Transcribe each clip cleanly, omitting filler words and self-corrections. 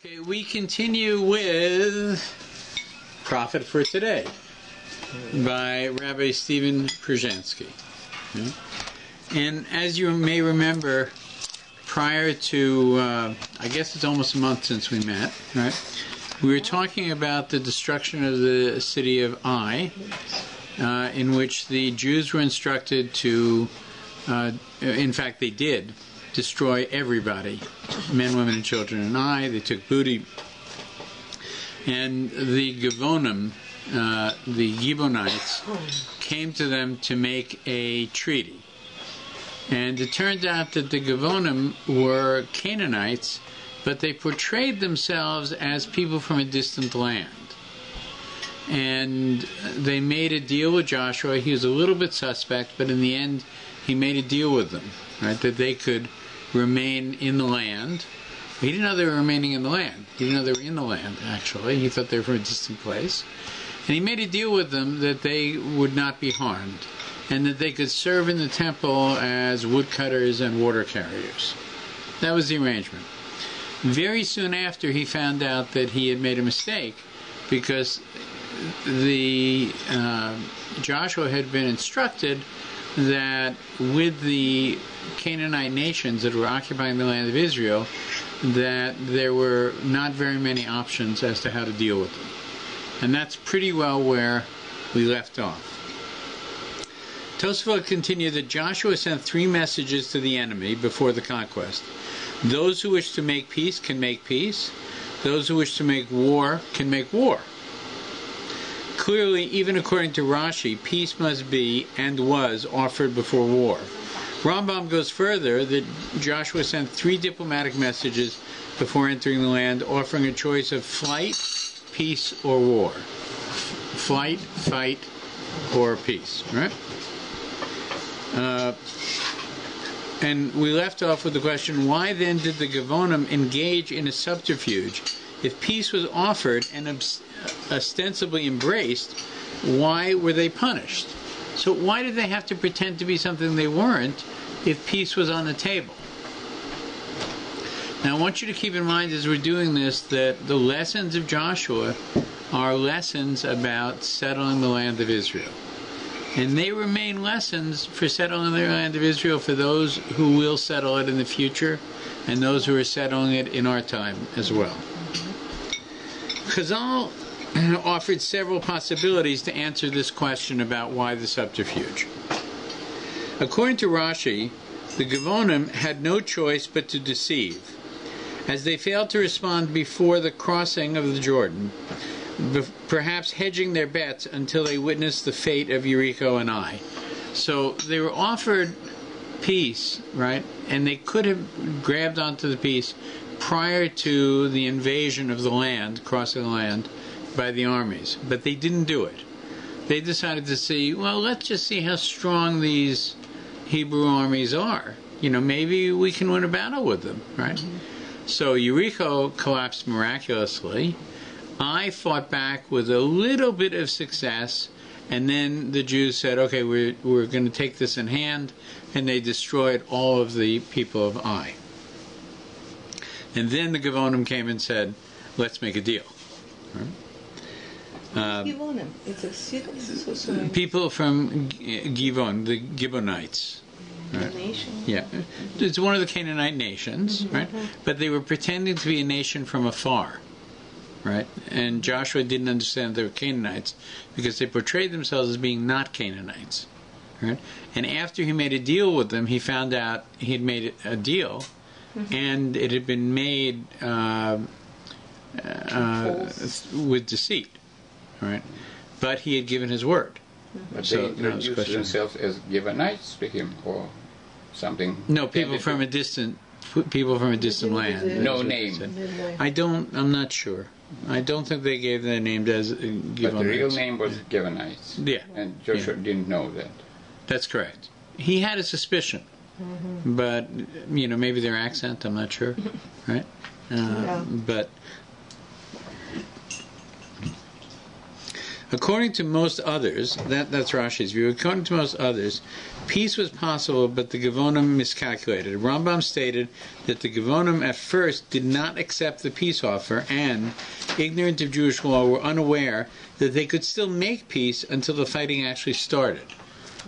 Okay, we continue with Prophet for Today by Rabbi Stephen Prushansky. Okay. And as you may remember, prior to, I guess it's almost a month since we met, right? We were talking about the destruction of the city of Ai, in which the Jews were instructed to, in fact they did, destroy everybody, men, women, and children in Ai. They took booty. And the Givonim, the Gibeonites, came to them to make a treaty. And it turned out that the Givonim were Canaanites, but they portrayed themselves as people from a distant land. And they made a deal with Joshua. He was a little bit suspect, but in the end, he made a deal with them, right, that they could remain in the land. He didn't know they were remaining in the land. He didn't know they were in the land, actually. He thought they were from a distant place. And he made a deal with them that they would not be harmed, and that they could serve in the temple as woodcutters and water carriers. That was the arrangement. Very soon after, he found out that he had made a mistake, because the Joshua had been instructed that with the Canaanite nations that were occupying the land of Israel, that there were not very many options as to how to deal with them. And that's pretty well where we left off. Tosafot continued that Joshua sent 3 messages to the enemy before the conquest. Those who wish to make peace can make peace. Those who wish to make war can make war. Clearly, even according to Rashi, peace must be and was offered before war. Rambam goes further that Joshua sent 3 diplomatic messages before entering the land, offering a choice of flight, peace, or war. Flight, fight, or peace, right? And we left off with the question, why then did the Givonim engage in a subterfuge? If peace was offered and ostensibly embraced, why were they punished? So why did they have to pretend to be something they weren't if peace was on the table? Now I want you to keep in mind as we're doing this that the lessons of Joshua are lessons about settling the land of Israel. And they remain lessons for settling the land of Israel for those who will settle it in the future and those who are settling it in our time as well. Chazal offered several possibilities to answer this question about why the subterfuge. According to Rashi, the Givonim had no choice but to deceive, as they failed to respond before the crossing of the Jordan, perhaps hedging their bets until they witnessed the fate of Jericho and Ai. So they were offered peace, right, and they could have grabbed onto the peace prior to the invasion of the land, crossing the land, by the armies. But they didn't do it. They decided to see, well, let's just see how strong these Hebrew armies are. You know, maybe we can win a battle with them, right? Mm-hmm. So Jericho collapsed miraculously. Ai fought back with a little bit of success, and then the Jews said, okay, we're going to take this in hand, and they destroyed all of the people of Ai. And then the Givonim came and said, let's make a deal. Givonim. It's a city. People from Givon, the Gibeonites. Right? Nation. Yeah. It's one of the Canaanite nations, right? But they were pretending to be a nation from afar, right? And Joshua didn't understand they were Canaanites because they portrayed themselves as being not Canaanites, right? And after he made a deal with them, he found out he had made a deal, and it had been made with deceit, right? But he had given his word. But So, they introduced themselves as Gibeonites to him, or something. No, people from a distant land. No name. I'm not sure. I don't think they gave their name as Gibeonites. But the real name was Gibeonites. Yeah. And Joshua didn't know that. That's correct. He had a suspicion. But, you know, maybe their accent, I'm not sure. Right? But According to most others, that's Rashi's view, according to most others, peace was possible, but the Gevonim miscalculated. Rambam stated that the Gevonim at first did not accept the peace offer and, ignorant of Jewish law, were unaware that they could still make peace until the fighting actually started.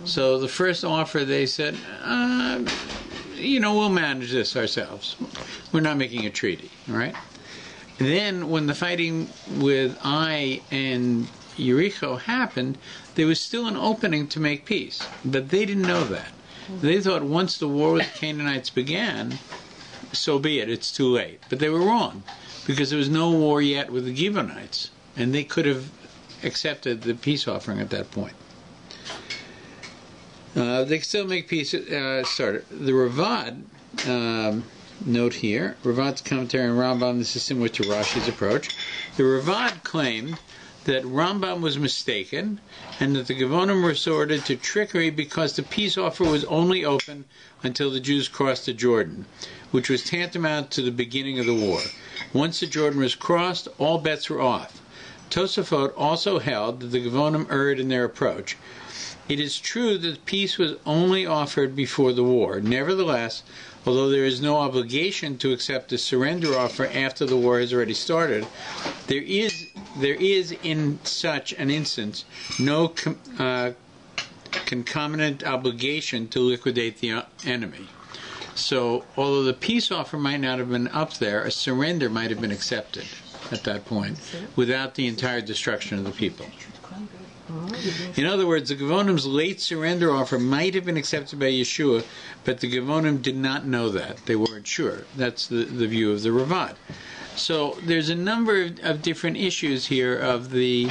So the first offer, they said, we'll manage this ourselves. We're not making a treaty, all right? Then, when the fighting with Ai and Jericho happened, there was still an opening to make peace. But they didn't know that. They thought once the war with the Canaanites began, so be it, it's too late. But they were wrong, because there was no war yet with the Gibeonites, and they could have accepted the peace offering at that point. They could still make peace started. The Ravad, note here, Ravad's commentary on Rambam, this is similar to Rashi's approach. The Ravad claimed that Rambam was mistaken and that the Gevonim resorted to trickery because the peace offer was only open until the Jews crossed the Jordan, which was tantamount to the beginning of the war. Once the Jordan was crossed, all bets were off. Tosafot also held that the Gevonim erred in their approach. It is true that peace was only offered before the war. Nevertheless, although there is no obligation to accept a surrender offer after the war has already started, there is in such an instance no concomitant obligation to liquidate the enemy. So, although the peace offer might not have been up there, a surrender might have been accepted at that point without the entire destruction of the people. In other words, the Gevonim's late surrender offer might have been accepted by Yehoshua, but the Gevonim did not know that. They weren't sure. That's the view of the Ravad. So there's a number of different issues here of the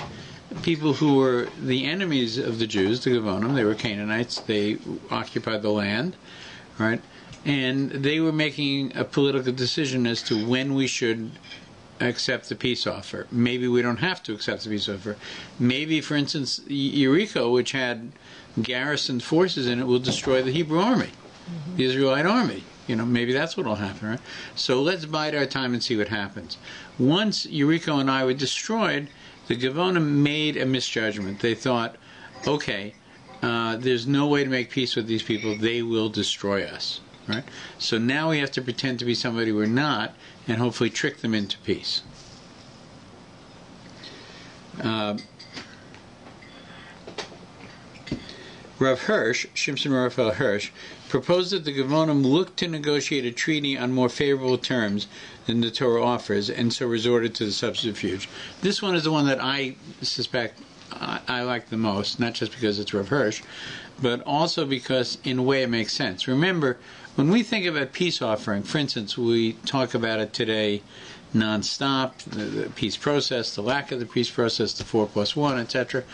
people who were the enemies of the Jews, the Gevonim. They were Canaanites. They occupied the land, right? And they were making a political decision as to when we should accept the peace offer. Maybe we don't have to accept the peace offer. Maybe, for instance, Jericho, which had garrisoned forces in it, will destroy the Hebrew army, the Israelite army. Maybe that's what will happen, right? So let's bide our time and see what happens. Once Jericho and Ai were destroyed, the Gevonim made a misjudgment. They thought, okay, there's no way to make peace with these people. They will destroy us, right? So now we have to pretend to be somebody we're not, and hopefully trick them into peace. Rav Hirsch, Shimshon Raphael Hirsch, proposed that the Gevonim look to negotiate a treaty on more favorable terms than the Torah offers, and so resorted to the subterfuge. This one is the one that I suspect I like the most, not just because it's Rav Hirsch, but also because, in a way, it makes sense. Remember, when we think about peace offering, for instance, we talk about it today non-stop, the peace process, the lack of the peace process, the 4+1, etc.,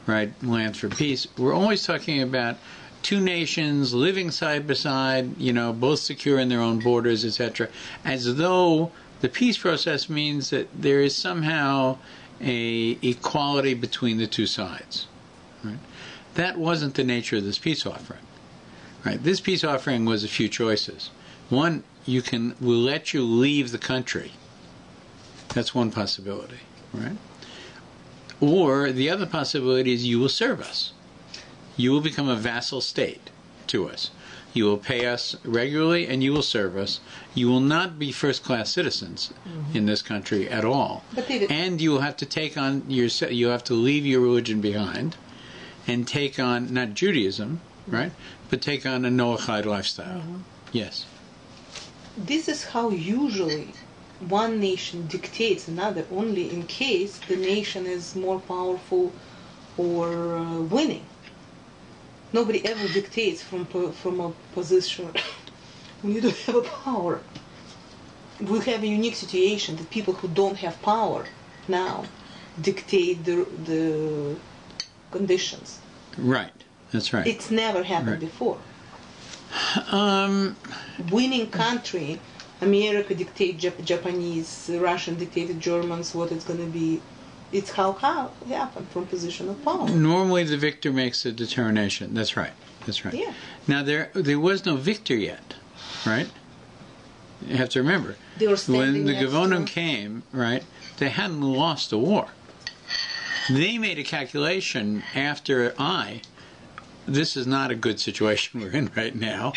right, land for peace. We're always talking about two nations living side by side, both secure in their own borders, etc., as though the peace process means that there is somehow a equality between the two sides. Right? That wasn't the nature of this peace offering. Right? This peace offering was a few choices. One, we'll let you leave the country. That's one possibility, right? Or the other possibility is you will serve us. You will become a vassal state to us. You will pay us regularly and you will serve us. You will not be first-class citizens in this country at all. And you will have to take on you have to leave your religion behind and take on, not Judaism, right, but take on a Noahide lifestyle. Yes. This is how usually one nation dictates another, only in case the nation is more powerful or winning. Nobody ever dictates from a position when you don't have a power. We have a unique situation that people who don't have power now dictate the conditions. Right. That's right. It's never happened before. Winning country, America dictate Japanese, Russian dictated Germans what it's going to be. It's how it happened from position of power. Normally the victor makes the determination. That's right. That's right. Yeah. Now there was no victor yet, right? You have to remember. They were when the Gevonim came, right, they hadn't lost the war. They made a calculation after this is not a good situation we're in right now.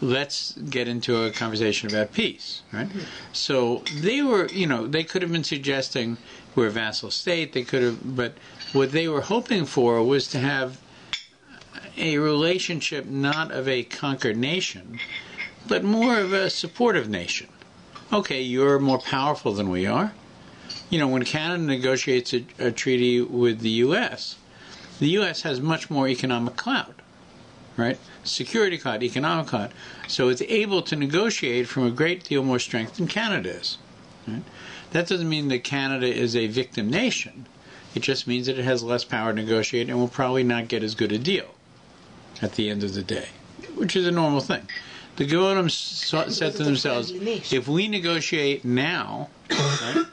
Let's get into a conversation about peace, right? So they were, they could have been suggesting we're a vassal state. They could have, but what they were hoping for was to have a relationship not of a conquered nation, but more of a supportive nation. Okay, you're more powerful than we are. When Canada negotiates a treaty with the U.S. has much more economic clout, right? Security clout, economic clout. So it's able to negotiate from a great deal more strength than Canada is. Right? That doesn't mean that Canada is a victim nation. It just means that it has less power to negotiate and will probably not get as good a deal at the end of the day, which is a normal thing. The Geonim said to themselves, if we negotiate now, right,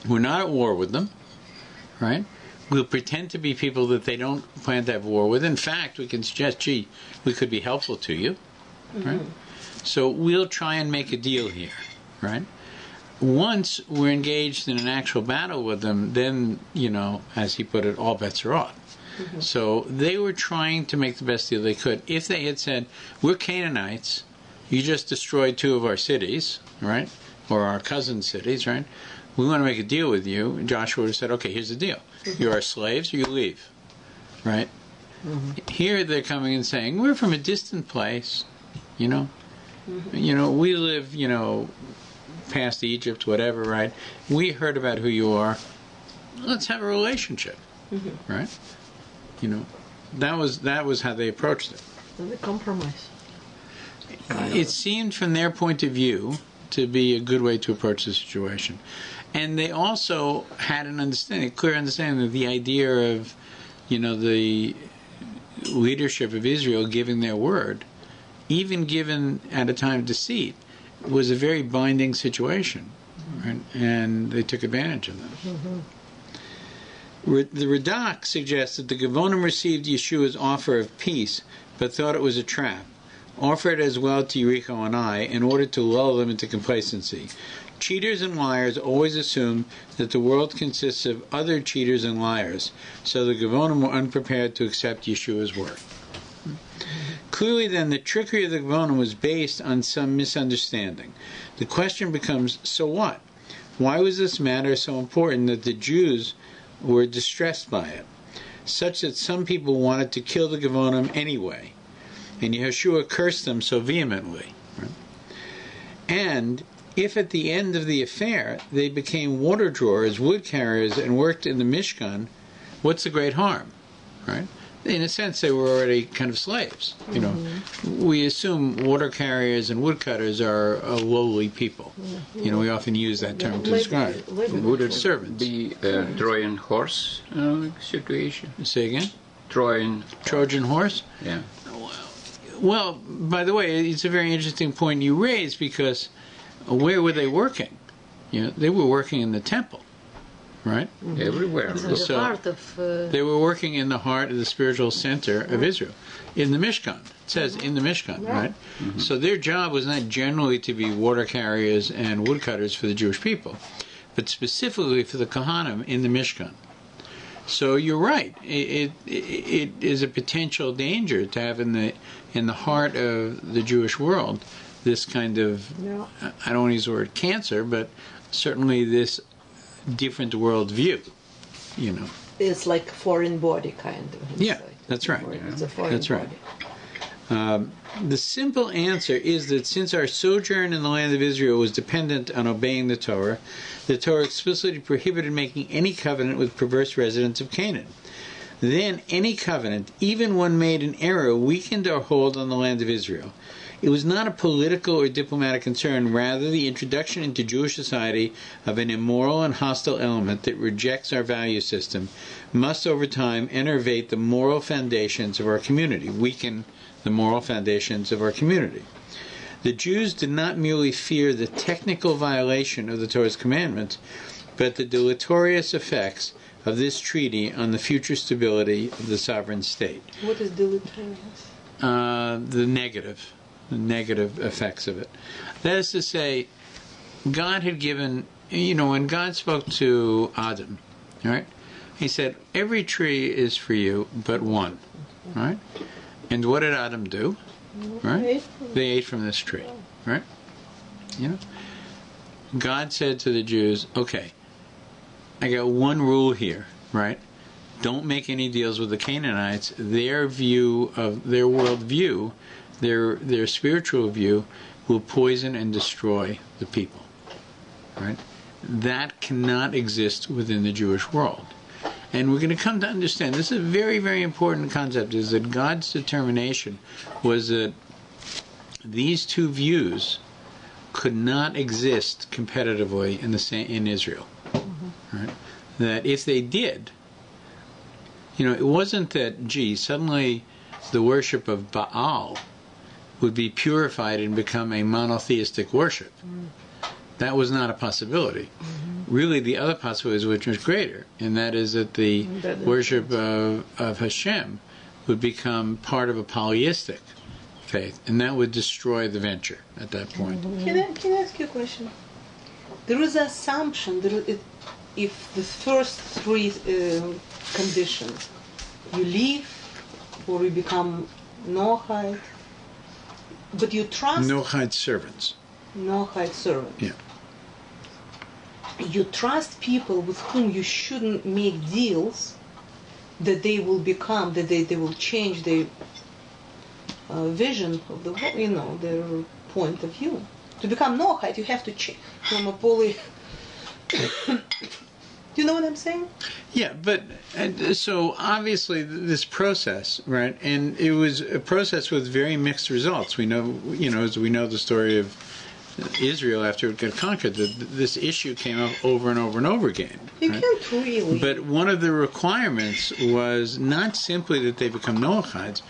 we're not at war with them, right? We'll pretend to be people that they don't plan to have war with. In fact, we can suggest, we could be helpful to you, right? So we'll try and make a deal here, right? Once we're engaged in an actual battle with them, then, as he put it, all bets are off. So they were trying to make the best deal they could. If they had said, we're Canaanites, you just destroyed 2 of our cities, right? Or our cousin cities, right? We want to make a deal with you. Joshua would have said, okay, here's the deal. You're our slaves or you leave, right? Here they're coming and saying, we're from a distant place, we live, past Egypt, whatever, right? We heard about who you are. Let's have a relationship, right? That was how they approached it. The compromise. It seemed from their point of view to be a good way to approach the situation. And they also had a clear understanding of the idea of, the leadership of Israel giving their word, even given at a time of deceit, was a very binding situation. Right? And they took advantage of that. The Radak suggests that the Gevonim received Yeshua's offer of peace, but thought it was a trap, offered as well to Yericho and Ai in order to lull them into complacency. Cheaters and liars always assume that the world consists of other cheaters and liars, so the Gevonim were unprepared to accept Yeshua's word. Clearly, then, the trickery of the Gevonim was based on some misunderstanding. The question becomes, so what? Why was this matter so important that the Jews were distressed by it, such that some people wanted to kill the Gevonim anyway, and Yehoshua cursed them so vehemently? Right? And if at the end of the affair they became water drawers, wood carriers, and worked in the Mishkan, what's the great harm? Right? In a sense, they were already kind of slaves. We assume water carriers and woodcutters are lowly people. We often use that term to describe wooded servants. The Trojan horse situation. Say again? Trojan horse? Yeah. Well, by the way, it's a very interesting point you raised, because where were they working? They were working in the temple, right? Everywhere. So Heart of, they were working in the heart of the spiritual center of Israel, in the Mishkan. It says in the Mishkan, right? So their job was not generally to be water carriers and woodcutters for the Jewish people, but specifically for the Kohanim in the Mishkan. So you're right. It is a potential danger to have in the heart of the Jewish world this kind of, I don't want to use the word cancer, but certainly this different world view, It's like a foreign body, kind of. Yeah, that's right. It's a foreign body. The simple answer is that since our sojourn in the land of Israel was dependent on obeying the Torah explicitly prohibited making any covenant with perverse residents of Canaan. Then any covenant, even one made in error, weakened our hold on the land of Israel. It was not a political or diplomatic concern, rather the introduction into Jewish society of an immoral and hostile element that rejects our value system must over time enervate the moral foundations of our community, weaken the moral foundations of our community. The Jews did not merely fear the technical violation of the Torah's commandments, but the deleterious effects of this treaty on the future stability of the sovereign state. What is deleterious? The negative effects of it. That is to say, God had given, when God spoke to Adam, right? He said, every tree is for you but one. Right? And what did Adam do? Right? They ate from this tree. Right? You know? God said to the Jews, okay, I got one rule here, right? Don't make any deals with the Canaanites. Their view of their worldview, their spiritual view, will poison and destroy the people. Right? That cannot exist within the Jewish world. And we're going to come to understand, this is a very, very important concept, is that God's determination was that these two views could not exist competitively in Israel. Right? That if they did, you know, it wasn't that, gee, suddenly the worship of Baal would be purified and become a monotheistic worship. That was not a possibility. Really, the other possibility, which was greater, and that is that the worship of Hashem would become part of a polytheistic faith, and that would destroy the venture at that point. Can I ask you a question? There is an assumption that if the first three conditions, you leave or you become Noahide, but you trust... Noahide servants. Noahide servants. Yeah. You trust people with whom you shouldn't make deals, that they will become, that they will change their vision of the world, you know, their point of view. To become Noahide, you have to change from a poly... Do you know what I'm saying? Yeah, but so obviously this process, right? And it was a process with very mixed results. We know, you know, as we know the story of Israel after it got conquered, that this issue came up over and over and over again. You right? can't really. But one of the requirements was not simply that they become Noachides,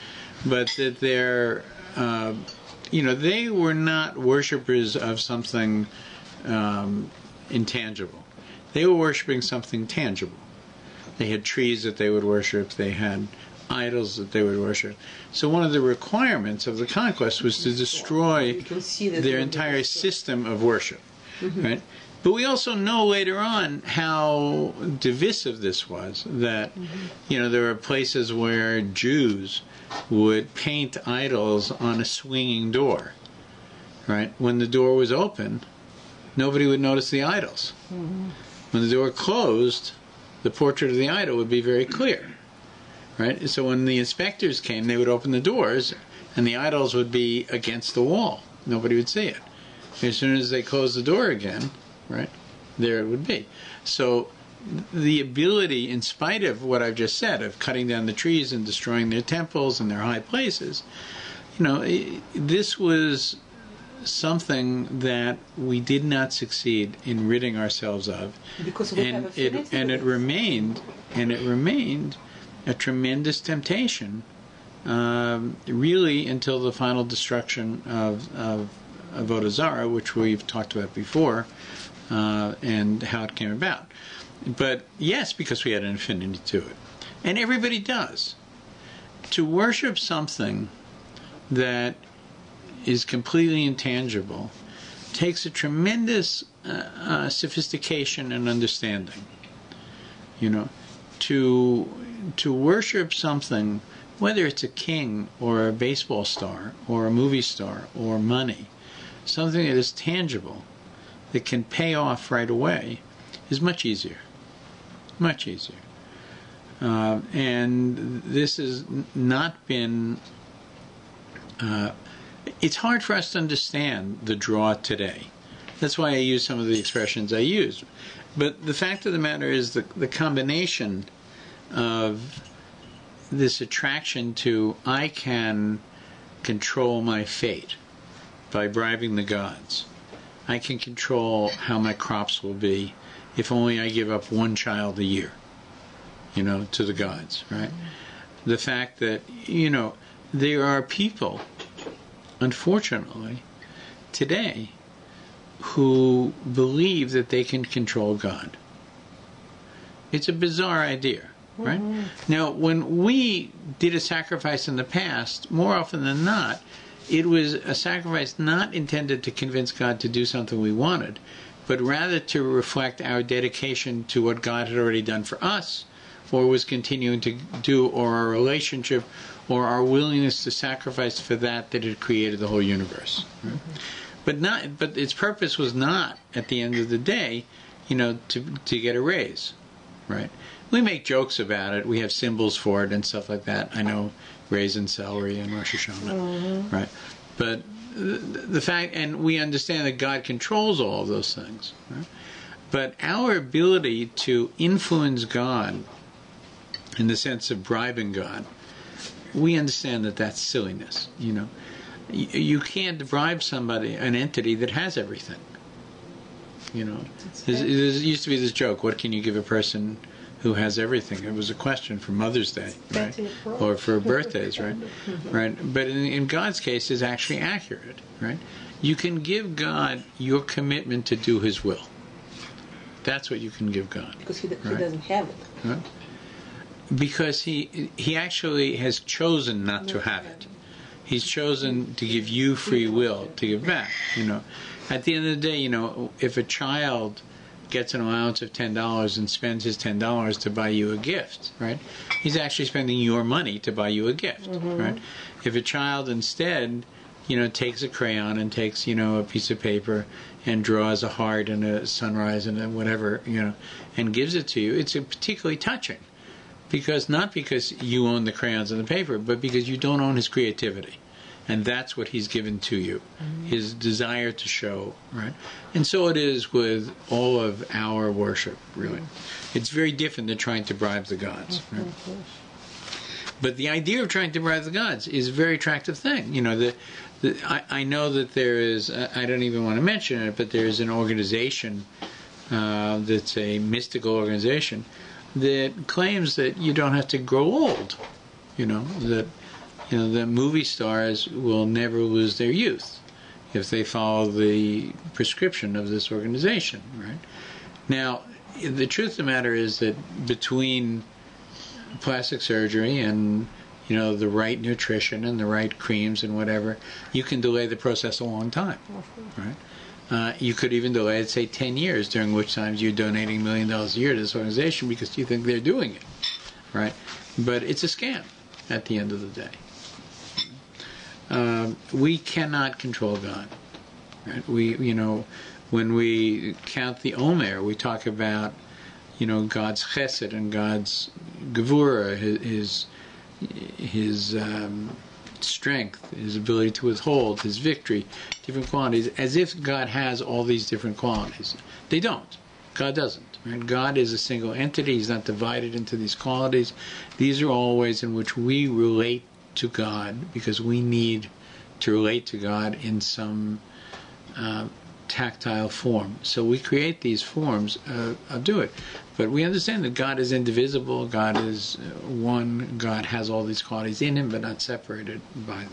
but that they're, you know, they were not worshippers of something intangible. They were worshiping something tangible. They had trees that they would worship. They had idols that they would worship. So one of the requirements of the conquest was to destroy their entire system of worship. Right? But we also know later on how divisive this was. That, you know, there were places where Jews would paint idols on a swinging door. Right? When the door was open, nobody would notice the idols. When the door closed, the portrait of the idol would be very clear. Right? So when the inspectors came, they would open the doors, and the idols would be against the wall. Nobody would see it. As soon as they closed the door again, right, there it would be. So the ability, in spite of what I've just said, of cutting down the trees and destroying their temples and their high places, you know, this was something that we did not succeed in ridding ourselves of, because we have affinity it remained a tremendous temptation, really until the final destruction of Avodah Zarah, which we've talked about before, and how it came about. But yes, because we had an affinity to it, and everybody does. To worship something that is completely intangible takes a tremendous sophistication and understanding. You know, to worship something, whether it's a king or a baseball star or a movie star or money, something that is tangible, that can pay off right away, is much easier. Much easier. And this has not been... it's hard for us to understand the draw today. That's why I use some of the expressions I use. But the fact of the matter is the combination of this attraction to, I can control my fate by bribing the gods. I can control how my crops will be if only I give up one child a year, you know, to the gods, right? The fact that, you know, there are people, unfortunately, today, who believe that they can control God. It's a bizarre idea, right? Now, when we did a sacrifice in the past, more often than not, it was a sacrifice not intended to convince God to do something we wanted, but rather to reflect our dedication to what God had already done for us, or was continuing to do, or our relationship, or our willingness to sacrifice for that had created the whole universe. Right? But its purpose was not, at the end of the day, to get a raise, right? We make jokes about it. We have symbols for it and stuff like that. I know, raisin, celery, and Rosh Hashanah, right? But the fact, and we understand that God controls all of those things, right? But our ability to influence God, in the sense of bribing God, we understand that that's silliness. You can't bribe somebody, an entity that has everything. There used to be this joke: what can you give a person who has everything? It was a question for Mother's Day, right? Or for birthdays, right? Right. But in God's case, it's actually accurate, right? You can give God your commitment to do His will. That's what you can give God. Because he doesn't have it. Right? Because he actually has chosen not to have it. He's chosen to give you free will to give back. At the end of the day, if a child gets an allowance of $10 and spends his $10 to buy you a gift, right? He's actually spending your money to buy you a gift, right? If a child instead, takes a crayon and takes, a piece of paper and draws a heart and a sunrise and a whatever, and gives it to you, it's particularly touching. Not because you own the crayons and the paper, but because you don't own his creativity. And that's what he's given to you, his desire to show, right? And so it is with all of our worship, really. It's very different than trying to bribe the gods, right? But the idea of trying to bribe the gods is a very attractive thing. I know that there is, I don't even want to mention it, but there is an organization that's a mystical organization that claims that you don't have to grow old, that the movie stars will never lose their youth if they follow the prescription of this organization, right? Now, the truth of the matter is that between plastic surgery and the right nutrition and the right creams and whatever, you can delay the process a long time, right? You could even delay it, say, 10 years, during which times you're donating $1 million a year to this organization because you think they're doing it, right? But it's a scam at the end of the day. We cannot control God, right? When we count the Omer, we talk about, God's chesed and God's gevura, his strength, his ability to withhold, his victory, different qualities, as if God has all these different qualities. They don't. God doesn't. Right? God is a single entity. He's not divided into these qualities. These are all ways in which we relate to God, because we need to relate to God in some tactile form. So we create these forms of do it. But we understand that God is indivisible, God is one, God has all these qualities in Him, but not separated by them.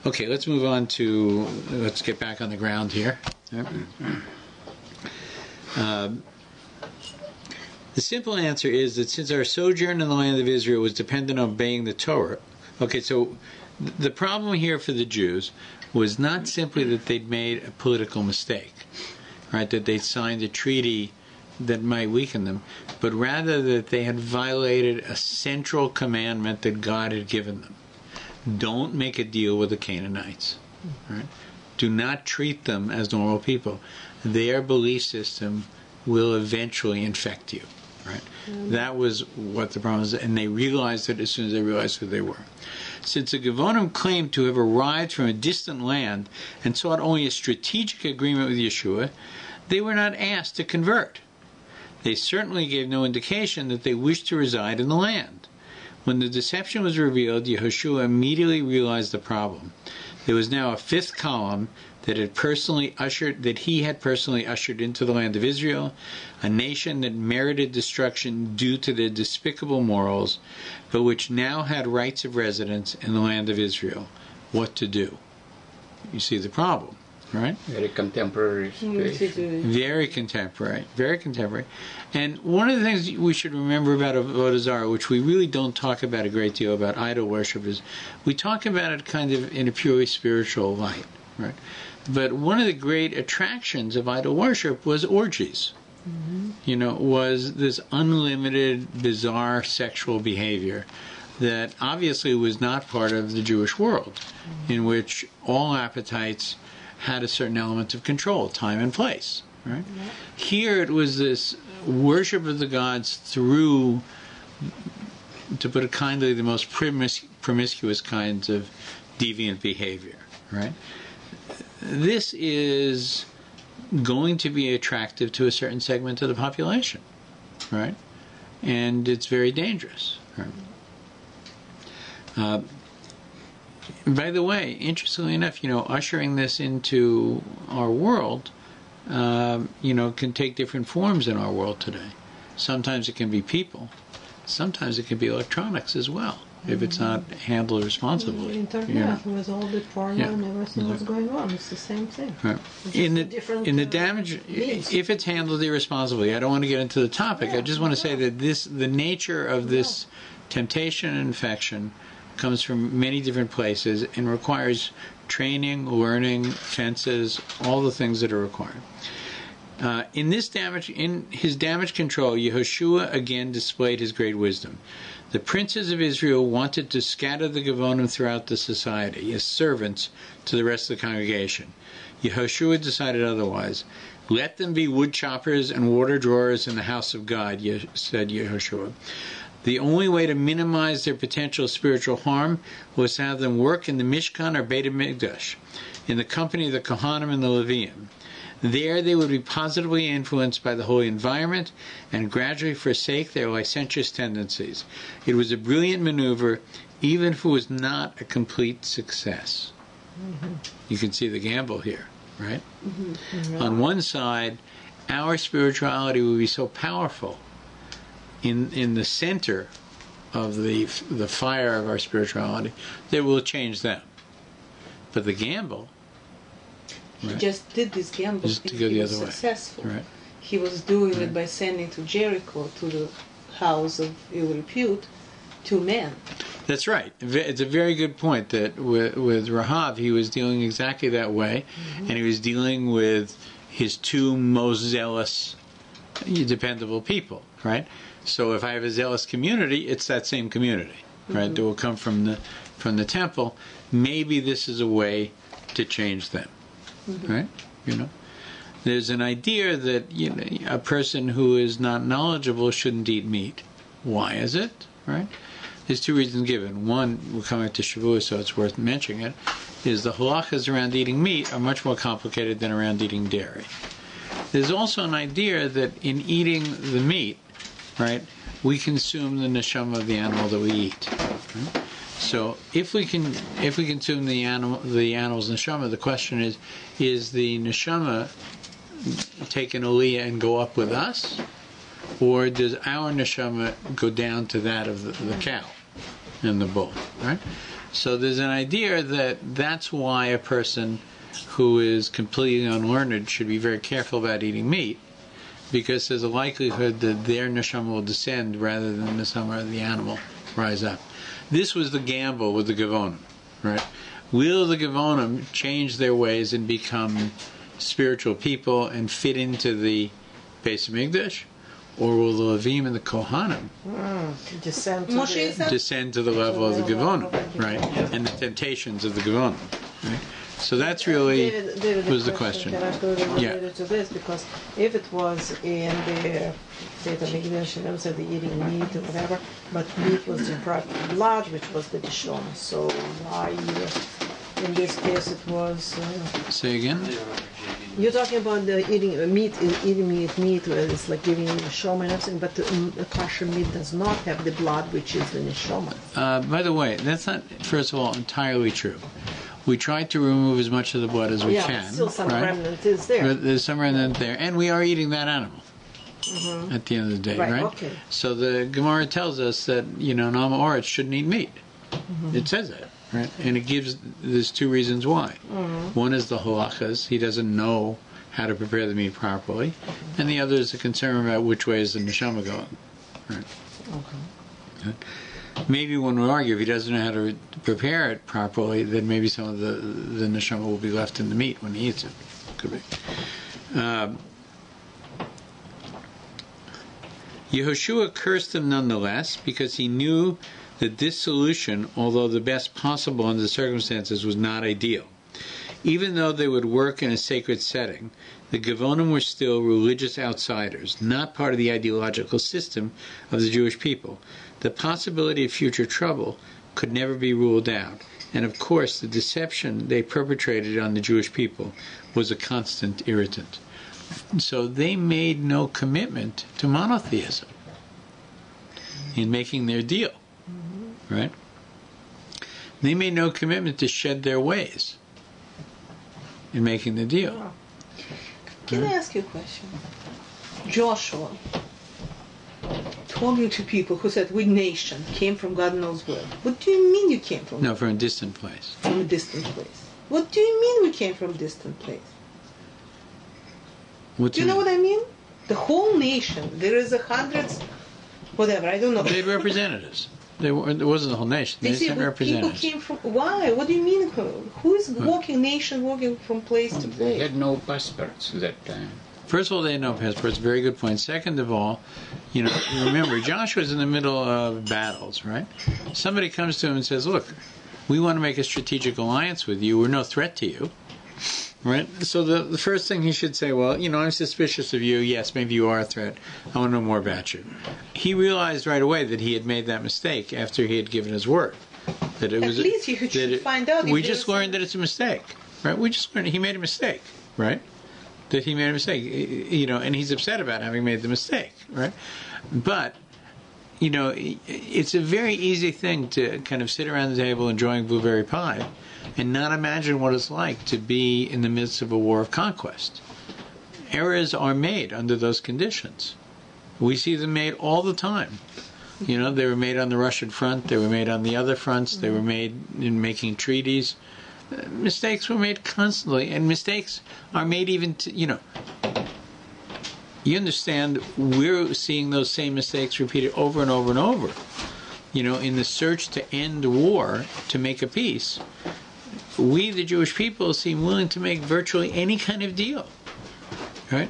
Okay, let's move on to, let's get back on the ground here. The simple answer is that since our sojourn in the land of Israel was dependent on obeying the Torah, okay, so the problem here for the Jews was not simply that they'd made a political mistake, right, that they'd signed a treaty that might weaken them, but rather that they had violated a central commandment that God had given them. Don't make a deal with the Canaanites, right? Do not treat them as normal people. Their belief system will eventually infect you, right? That was what the problem was, and they realized it as soon as they realized who they were. Since the Gevonim claimed to have arrived from a distant land and sought only a strategic agreement with Yehoshua, they were not asked to convert. They certainly gave no indication that they wished to reside in the land. When the deception was revealed, Yehoshua immediately realized the problem. There was now a fifth column that he had personally ushered into the land of Israel, a nation that merited destruction due to their despicable morals, but which now had rights of residence in the land of Israel. What to do? You see the problem, right? Very contemporary situation. Very contemporary. Very contemporary. And one of the things we should remember about Avodah Zarah, which we really don't talk about a great deal about idol worship, is we talk about it kind of in a purely spiritual light, right? But one of the great attractions of idol worship was orgies, was this unlimited, bizarre sexual behavior that obviously was not part of the Jewish world, in which all appetites had a certain element of control, time and place. Right? Yeah. Here it was this worship of the gods through, to put it kindly, the most promiscuous kinds of deviant behavior. Right? This is going to be attractive to a certain segment of the population, right? And it's very dangerous. Right? By the way, interestingly enough, ushering this into our world, can take different forms in our world today. Sometimes it can be people. Sometimes it can be electronics as well, if it's not handled responsibly. The internet with all the porno and everything that's going on, it's the same thing. Right. In the damage, if it's handled irresponsibly, I don't want to get into the topic. I just want to say that the nature of this temptation and infection comes from many different places and requires training, learning, fences, all the things that are required. In his damage control, Yehoshua again displayed his great wisdom. The princes of Israel wanted to scatter the Gevonim throughout the society as servants to the rest of the congregation. Yehoshua decided otherwise. Let them be wood choppers and water drawers in the house of God, said Yehoshua. The only way to minimize their potential spiritual harm was to have them work in the Mishkan or Beit HaMikdash, in the company of the Kohanim and the Leviim. There they would be positively influenced by the holy environment and gradually forsake their licentious tendencies. It was a brilliant maneuver, even if it was not a complete success. You can see the gamble here, right? On one side, our spirituality will be so powerful in the center of the fire of our spirituality that it will change them. But the gamble, he just did this gamble just to go the other way. Successful. Right. He was doing it by sending to Jericho, to the house of ill repute, 2 men. That's right. It's a very good point that with Rahav, he was dealing exactly that way, and he was dealing with his 2 most zealous, dependable people, right? So if I have a zealous community, it's that same community, right? That will come from the temple. Maybe this is a way to change them. Right? There's an idea that a person who is not knowledgeable shouldn't eat meat. Why is it? Right? There's 2 reasons given. One, we're coming to Shavuot, so it's worth mentioning it, is the halachas around eating meat are much more complicated than around eating dairy. There's also an idea that in eating the meat, right, we consume the neshama of the animal that we eat. Right? So if we consume the animal's neshama, the question is the neshama take an aliyah and go up with us, or does our neshama go down to that of the cow and the bull? Right. So there's an idea that's why a person who is completely unlearned should be very careful about eating meat, because there's a likelihood that their neshama will descend rather than the neshama of the animal rise up. This was the gamble with the Gevonim, right? Will the Gevonim change their ways and become spiritual people and fit into the Beis HaMikdash? Or will the Levim and the Kohanim descend to the level of the Gevonim, right? And the temptations of the Gevonim, right? So that's really David, was the question. Can I go related to this? Because if it was in the Beit HaMikdash, and also the eating meat or whatever, but meat was deprived of blood, which was the Dishon. So why, in this case, it was... Say again? You're talking about the eating meat, where it's like giving you neshama and everything, but the kosher meat does not have the blood, which is the neshama. By the way, that's not, first of all, entirely true. We try to remove as much of the blood as we can. Yeah, still some right? remnant is there. But there's some remnant there, and we are eating that animal at the end of the day, right? Okay. So the Gemara tells us that Nama Oretz shouldn't eat meat. It says that, right? And it gives there's 2 reasons why. One is the halachas; he doesn't know how to prepare the meat properly, and the other is a concern about which way is the neshama going. Right? Okay. Maybe one would argue if he doesn't know how to prepare it properly, then maybe some of the neshama will be left in the meat when he eats it. Could be. Yehoshua cursed them nonetheless because he knew that this solution, although the best possible under the circumstances, was not ideal. Even though they would work in a sacred setting, the Gevonim were still religious outsiders, not part of the ideological system of the Jewish people. The possibility of future trouble could never be ruled out, and of course the deception they perpetrated on the Jewish people was a constant irritant. So they made no commitment to monotheism in making their deal, right? They made no commitment to shed their ways in making the deal. Can I ask you a question? Joshua, talking to people who said, we nation came from God knows where. What do you mean you came from? No, from a distant place. From a distant place. What do you mean we came from a distant place? What Do you know what I mean? The whole nation, there is hundreds, whatever, I don't know. They had representatives. It wasn't the whole nation. They say, sent but people representatives. came from, why? What do you mean? Who is walking from place to They place? had no passports that time. First of all, they had no passports. Very good point. Second of all, remember, Joshua's in the middle of battles, right? Somebody comes to him and says, look, we want to make a strategic alliance with you. We're no threat to you. Right? So the first thing he should say, well, I'm suspicious of you. Yes, maybe you are a threat. I want to know more about you. He realized right away that he had made that mistake after he had given his word. That it At was least you should find out. We just learned that it's a mistake, right? We just learned he made a mistake, right? That he made a mistake, and he's upset about having made the mistake, right? But it's a very easy thing to kind of sit around the table enjoying blueberry pie and not imagine what it's like to be in the midst of a war of conquest. Errors are made under those conditions. We see them made all the time. They were made on the Russian front, they were made on the other fronts, they were made in making treaties. Mistakes were made constantly, and mistakes are made even you understand, we're seeing those same mistakes repeated over and over and over. In the search to end war, to make a peace, we, the Jewish people, seem willing to make virtually any kind of deal. Right?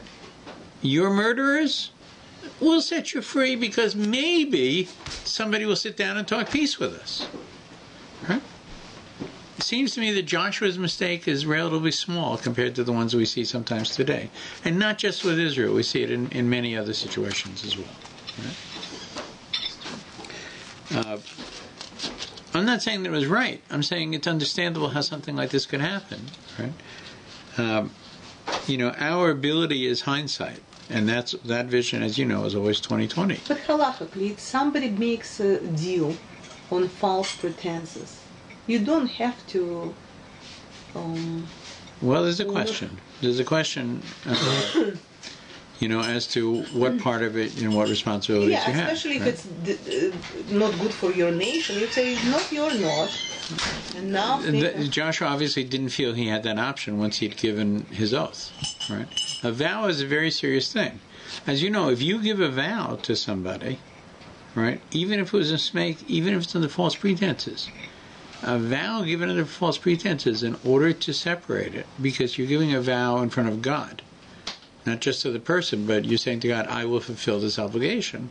You're murderers? We'll set you free because maybe somebody will sit down and talk peace with us. Right? It seems to me that Joshua's mistake is relatively small compared to the ones we see sometimes today. And not just with Israel, we see it in many other situations as well. Right? I'm not saying that it was right. I'm saying it's understandable how something like this could happen. Right? Our ability is hindsight. And that vision, as you know, is always 20/20. But halachically, if somebody makes a deal on false pretenses, you don't have to... Well, there's a question. There's a question, as to what part of it and what responsibilities you have. Especially if it's not good for your nation. You say, it's not your north. And now... Joshua obviously didn't feel he had that option once he'd given his oath. Right? A vow is a very serious thing. As you know, if you give a vow to somebody, right, even if it was a mistake, even if it's under false pretenses, a vow given under false pretenses in order to separate it, because you're giving a vow in front of God, not just to the person, but you're saying to God, I will fulfill this obligation,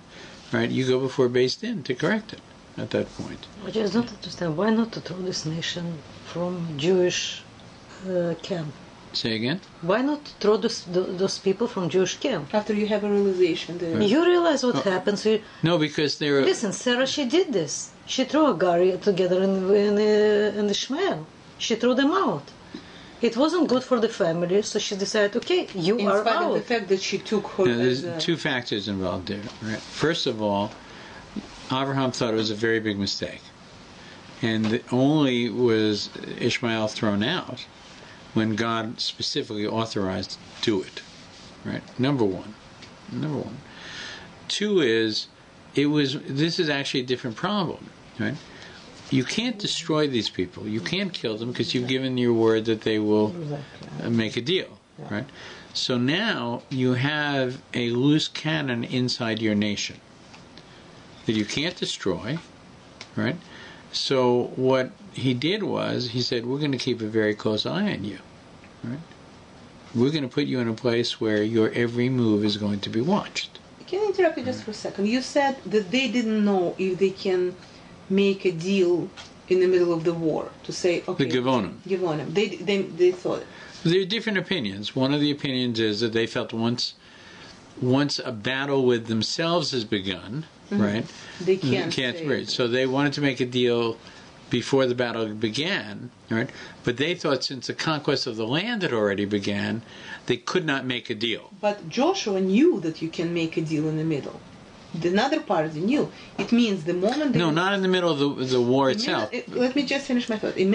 right? You go before Beis Din to correct it at that point. I just don't understand, why not to throw this nation from Jewish camp? Say again? Why not throw those people from Jewish camp? After you have a realization. You realize what happens. No, because they're... Listen, Sarah, she did this. She threw Agar together in Ishmael. She threw them out. It wasn't good for the family, so she decided, okay, you are out. In spite of the fact that she took her... There's two factors involved there. Right? First of all, Abraham thought it was a very big mistake. And only was Ishmael thrown out when God specifically authorized to do it. Right? Number one. Two is, this is actually a different problem. Right? You can't destroy these people. You can't kill them because you've given your word that they will make a deal. Right? So now you have a loose cannon inside your nation that you can't destroy. Right? So what he did was, he said, we're going to keep a very close eye on you. Right? We're going to put you in a place where your every move is going to be watched. Can I interrupt you just for a second? You said that they didn't know if they can make a deal in the middle of the war to say, okay, The Givonim. Givonim. They thought. There are different opinions. One of the opinions is that they felt once a battle with themselves has begun, right? They can't. Right. So they wanted to make a deal before the battle began, right? But they thought since the conquest of the land had already began, they could not make a deal. But Joshua knew that you can make a deal in the middle. Another party knew. It means the moment... No, not in the middle of the war itself. Let me just finish my thought. In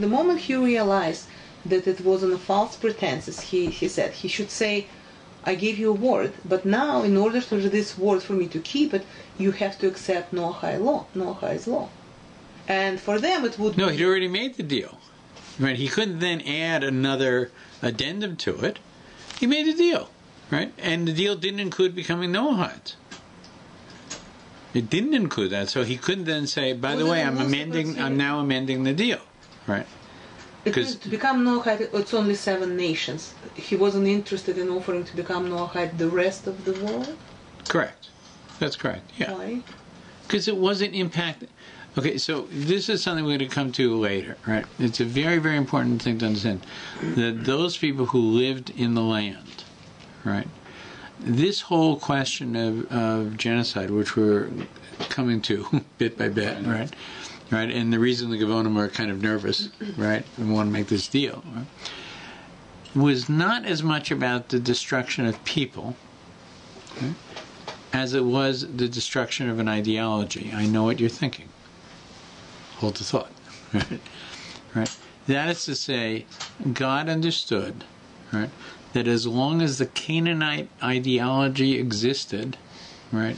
the moment he realized that it was on a false pretenses, he said, he should say, I gave you a word, but now in order for this word for me to keep it, you have to accept Noahide law, Noahide's law. And for them it would No, he'd already made the deal. Right? He couldn't then add another addendum to it. He made a deal, right? And the deal didn't include becoming Noahides. It didn't include that, so he couldn't then say, by the way, I'm now amending the deal, right? Because to become Noahide, it's only 7 nations. He wasn't interested in offering to become Noahide the rest of the world? Correct. That's correct, yeah. Why? Because it wasn't impacted. Okay, so this is something we're going to come to later, right? It's a very, very important thing to understand. That those people who lived in the land, right? This whole question of genocide, which we're coming to bit by bit, right? Right, and the reason the Givonim are kind of nervous, right, and want to make this deal, right, was not as much about the destruction of people, right, as it was the destruction of an ideology. I know what you're thinking. Hold the thought. Right? Right? That is to say, God understood, right, that as long as the Canaanite ideology existed, right,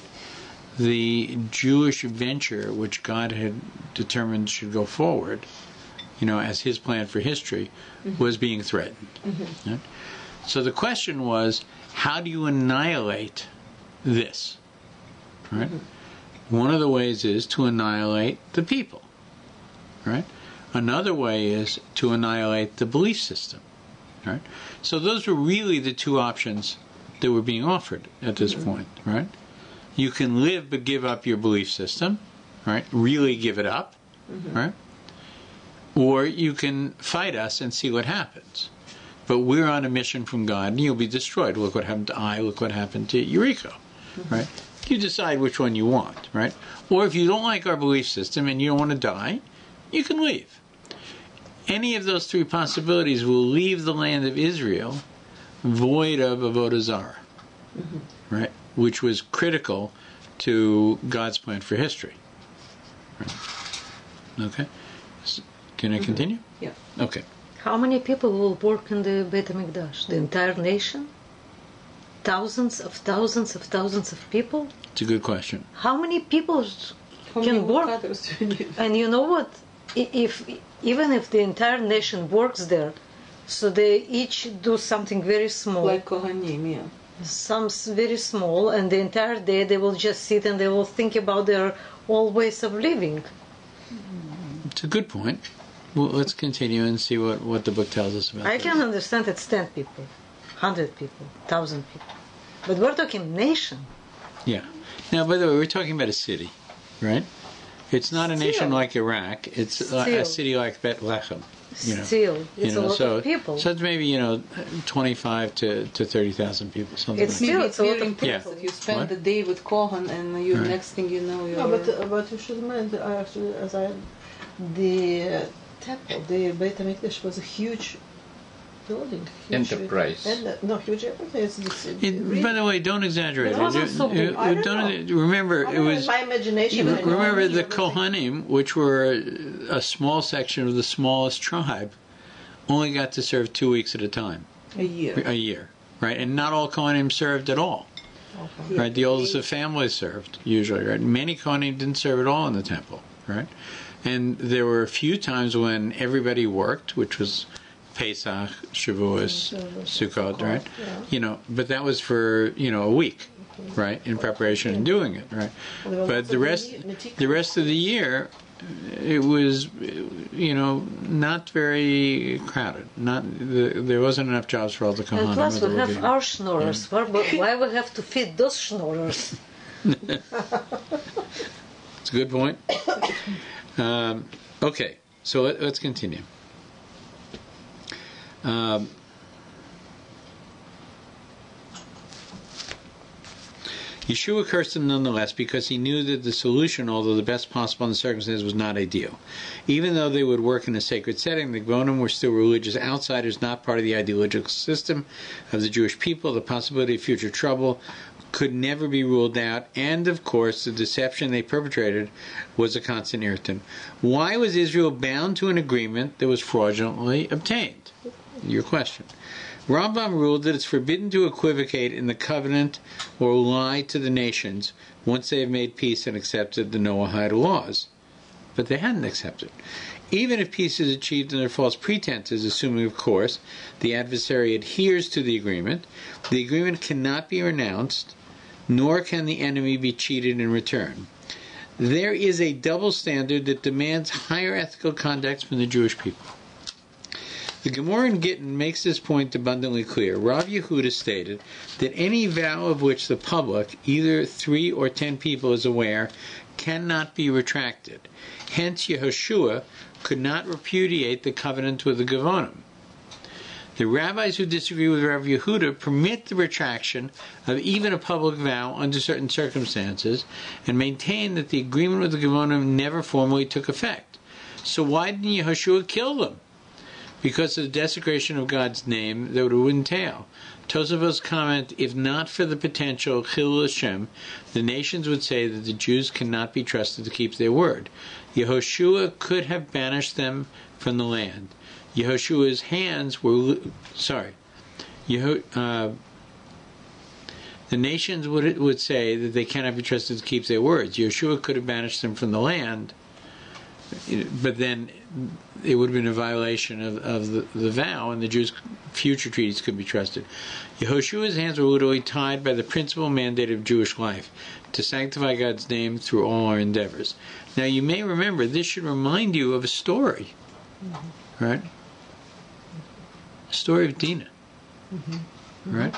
the Jewish venture, which God had determined should go forward, as His plan for history, was being threatened. Right? So the question was, how do you annihilate this? Right? One of the ways is to annihilate the people. Right? Another way is to annihilate the belief system. Right? So those were really the two options that were being offered at this point. Right? You can live but give up your belief system. Right? Really give it up. Right? Or you can fight us and see what happens. But we're on a mission from God, and you'll be destroyed. Look what happened to Ai. Look what happened to Yericho. Right? You decide which one you want. Right? Or if you don't like our belief system and you don't want to die, you can leave. Any of those 3 possibilities will leave the land of Israel void of Avodah Zarah, right? Which was critical to God's plan for history. Right. Okay? Can I continue? Yeah. Okay. How many people will work in the Beit HaMikdash? The entire nation? Thousands of people? It's a good question. How many people can work? And you know what? Even if the entire nation works there, so they each do something very small. Like Kohanim, yeah. Some very small, and the entire day they will just sit and they will think about their old ways of living. It's a good point. Well, let's continue and see what the book tells us about I this. can understand it's 10 people, 100 people, 1,000 people. But we're talking nation. Yeah. Now, by the way, we're talking about a city, right? It's not a nation like Iraq. It's a city like Bethlehem. Still, it's a lot of people. So it's maybe 25 to 30,000 people. Something It's like still that. it's a lot of people. Yeah. You spend the day with Kohan, and you next thing you know, you're... No, but you should mind, actually, the temple, the Beit HaMikdash was a huge building. Enterprise. Huge enterprise. By the way, don't exaggerate. It wasn't so big. I don't know. Remember, it was... my imagination. Remember the Kohanim, which were a small section of the smallest tribe, only got to serve 2 weeks at a time. A year. Right? And not all Kohanim served at all. Okay. Right? The oldest of families served, usually, right? Many Kohanim didn't serve at all in the temple, right? And there were a few times when everybody worked, which was Pesach, Shavuos, Sukkot, right? Yeah. But that was for, a week. right, in preparation and doing it, right? Well, But the rest of the year, it was, not very crowded. There wasn't enough jobs for all the And Kohanim. plus or we the have Levim. our schnorrers. Why we have to feed those schnorrers? It's a good point. Okay, so let's continue. Yehoshua cursed him nonetheless because he knew that the solution, although the best possible in the circumstances, was not ideal. Even though they would work in a sacred setting, the Gvonim were still religious outsiders, not part of the ideological system of the Jewish people. The possibility of future trouble could never be ruled out, and of course the deception they perpetrated was a constant irritant. Why was Israel bound to an agreement that was fraudulently obtained? Your question. Rambam ruled that it's forbidden to equivocate in the covenant or lie to the nations once they have made peace and accepted the Noahide laws. But they hadn't accepted. Even if peace is achieved under false pretenses, assuming, of course, the adversary adheres to the agreement cannot be renounced, nor can the enemy be cheated in return. There is a double standard that demands higher ethical conduct from the Jewish people. The Gemara in Gittin makes this point abundantly clear. Rav Yehuda stated that any vow of which the public, either 3 or 10 people, is aware, cannot be retracted. Hence, Yehoshua could not repudiate the covenant with the Gvonim. The rabbis who disagree with Rav Yehuda permit the retraction of even a public vow under certain circumstances and maintain that the agreement with the Gvonim never formally took effect. So why didn't Yehoshua kill them? Because of the desecration of God's name that would entail. Tosafos comment, if not for the potential Chilul Hashem, the nations would say that the Jews cannot be trusted to keep their word. Yehoshua could have banished them from the land. Yehoshua's hands were... the nations would say that they cannot be trusted to keep their words. Yehoshua could have banished them from the land, but then it would have been a violation of the vow, and the Jews' future treaties could be trusted. Yehoshua's hands were literally tied by the principal mandate of Jewish life, to sanctify God's name through all our endeavors. Now you may remember, this should remind you of a story, right? A story of Dinah, right?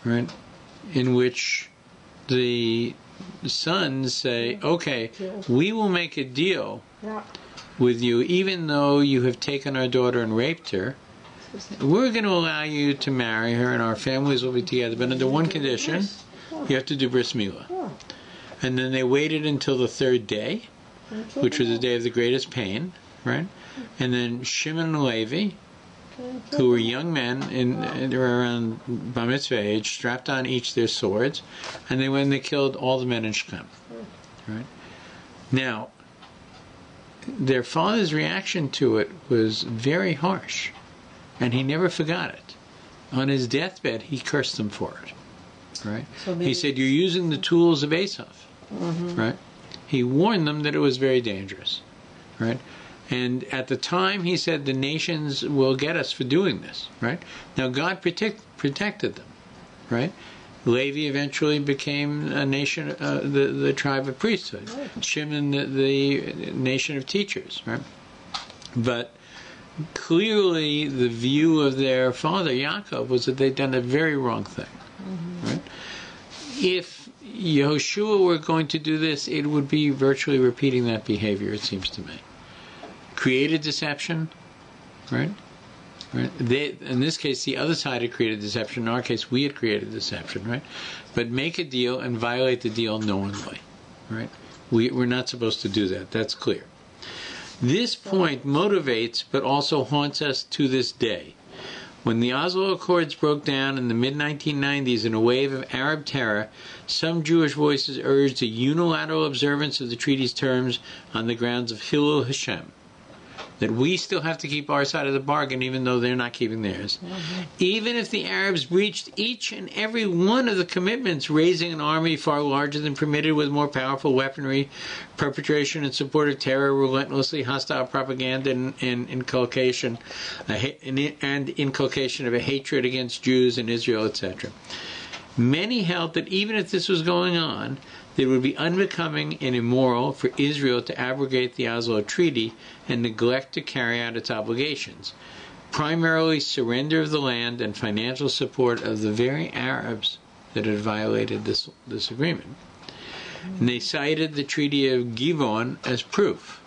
Right? In which the sons say, okay, we will make a deal with you, even though you have taken our daughter and raped her. We're going to allow you to marry her and our families will be together, but under one condition: you have to do bris milah. And then they waited until the 3rd day, which was the day of the greatest pain, right? And then Shimon and Levi, who were young men they were around bar mitzvah age, strapped on each their swords, and they went and they killed all the men in Shechem. Right? Now, their father's reaction to it was very harsh, and he never forgot it. On his deathbed, he cursed them for it. Right? So he said, "You're using the tools of Esau." Right? He warned them that it was very dangerous. Right? And at the time, he said, the nations will get us for doing this. Right? Now, God protected them. Right? Levi eventually became a nation, the tribe of priesthood. Shimon, the nation of teachers. Right? But clearly, the view of their father, Yaakov, was that they'd done a very wrong thing. Right? If Yehoshua were going to do this, it would be virtually repeating that behavior, it seems to me. Created deception, right? Right? In this case, the other side had created deception. In our case, we had created deception, right? But make a deal and violate the deal knowingly, right? We're not supposed to do that. That's clear. This point motivates, but also haunts us to this day. When the Oslo Accords broke down in the mid-1990s in a wave of Arab terror, some Jewish voices urged a unilateral observance of the treaty's terms on the grounds of Chilul Hashem. That we still have to keep our side of the bargain even though they're not keeping theirs. Even if the Arabs breached each and every one of the commitments, raising an army far larger than permitted with more powerful weaponry, perpetration and support of terror, relentlessly hostile propaganda and inculcation of a hatred against Jews and Israel, etc. Many held that even if this was going on, it would be unbecoming and immoral for Israel to abrogate the Oslo Treaty and neglect to carry out its obligations, primarily surrender of the land and financial support of the very Arabs that had violated this agreement. And they cited the Treaty of Givon as proof.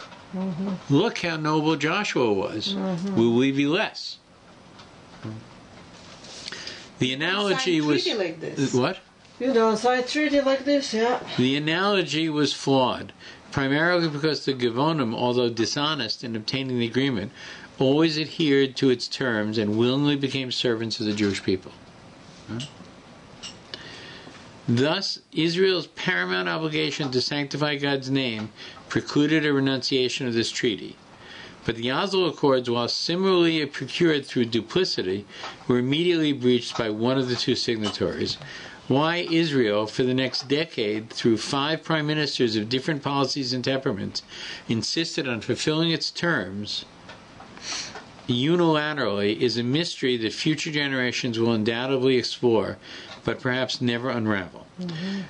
Look how noble Joshua was. Will we be less? The analogy was... like this. What? You don't sign treaty like this, yeah. The analogy was flawed, primarily because the Givonim, although dishonest in obtaining the agreement, always adhered to its terms and willingly became servants of the Jewish people. Thus, Israel's paramount obligation to sanctify God's name precluded a renunciation of this treaty. But the Oslo Accords, while similarly procured through duplicity, were immediately breached by one of the two signatories. Why Israel, for the next decade, through 5 prime ministers of different policies and temperaments, insisted on fulfilling its terms unilaterally is a mystery that future generations will undoubtedly explore, but perhaps never unravel.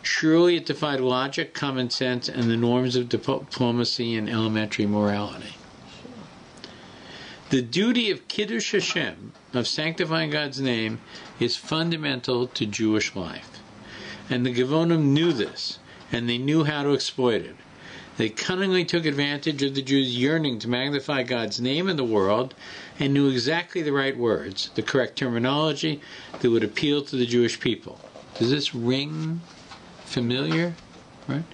Surely it defied logic, common sense, and the norms of diplomacy and elementary morality. The duty of Kiddush Hashem, of sanctifying God's name, is fundamental to Jewish life. And the Givonim knew this, and they knew how to exploit it. They cunningly took advantage of the Jews' yearning to magnify God's name in the world, and knew exactly the right words, the correct terminology that would appeal to the Jewish people. Does this ring familiar? Right?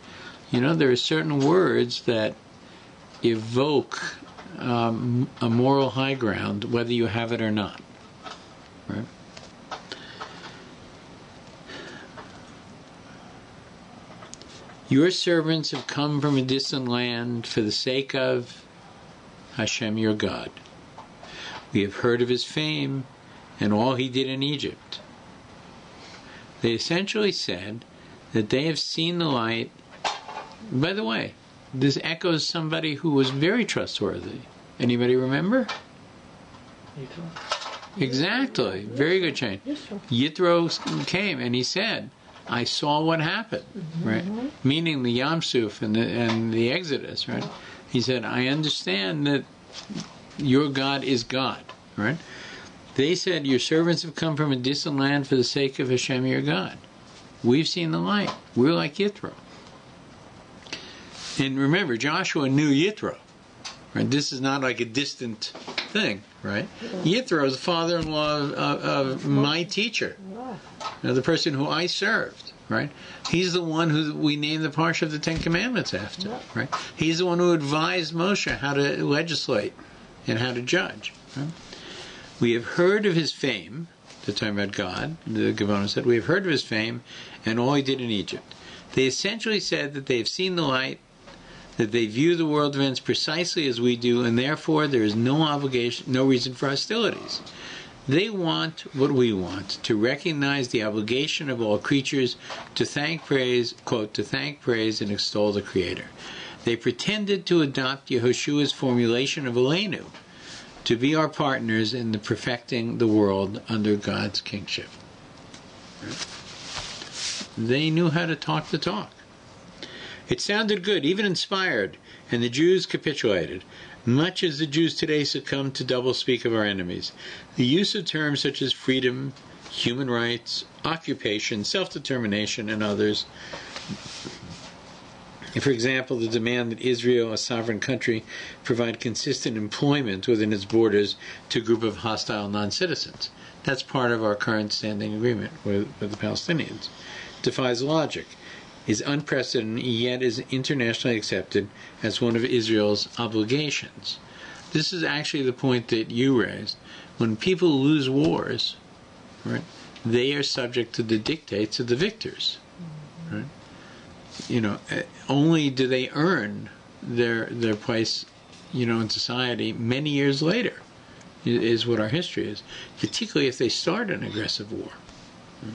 You know, there are certain words that evoke a moral high ground, whether you have it or not. Right? Your servants have come from a distant land for the sake of Hashem your God. We have heard of his fame and all he did in Egypt. They essentially said that they have seen the light. By the way, this echoes somebody who was very trustworthy. Anybody remember? Exactly. Very good change. Yitro came and he said, I saw what happened, right? Meaning the Yam Suf and the Exodus, right? He said, I understand that your God is God, right? They said, your servants have come from a distant land for the sake of Hashem your God. We've seen the light. We're like Yitro. And remember, Joshua knew Yitro. Right? This is not like a distant thing, right? Yitro is the father-in-law of my teacher, the person who I served, right? He's the one who we named the parsha of the Ten Commandments after, right? He's the one who advised Moshe how to legislate and how to judge. Right? We have heard of his fame. They're talking about God. The Givonim said, we have heard of his fame and all he did in Egypt. They essentially said that they have seen the light, that they view the world events precisely as we do, and therefore there is no obligation, no reason for hostilities. They want what we want, to recognize the obligation of all creatures to thank praise, quote, to thank, praise, and extol the Creator. They pretended to adopt Yehoshua's formulation of Aleinu, to be our partners in the perfecting the world under God's kingship. Right? They knew how to talk the talk. It sounded good, even inspired, and the Jews capitulated, much as the Jews today succumb to doublespeak of our enemies. The use of terms such as freedom, human rights, occupation, self-determination, and others. For example, the demand that Israel, a sovereign country, provide consistent employment within its borders to a group of hostile non-citizens. That's part of our current standing agreement with the Palestinians. Defies logic, is unprecedented, yet is internationally accepted as one of Israel's obligations. This is actually the point that you raised. When people lose wars, right, they are subject to the dictates of the victors. Right? You know, only do they earn their place, you know, in society many years later, is what our history is, particularly if they start an aggressive war. Right?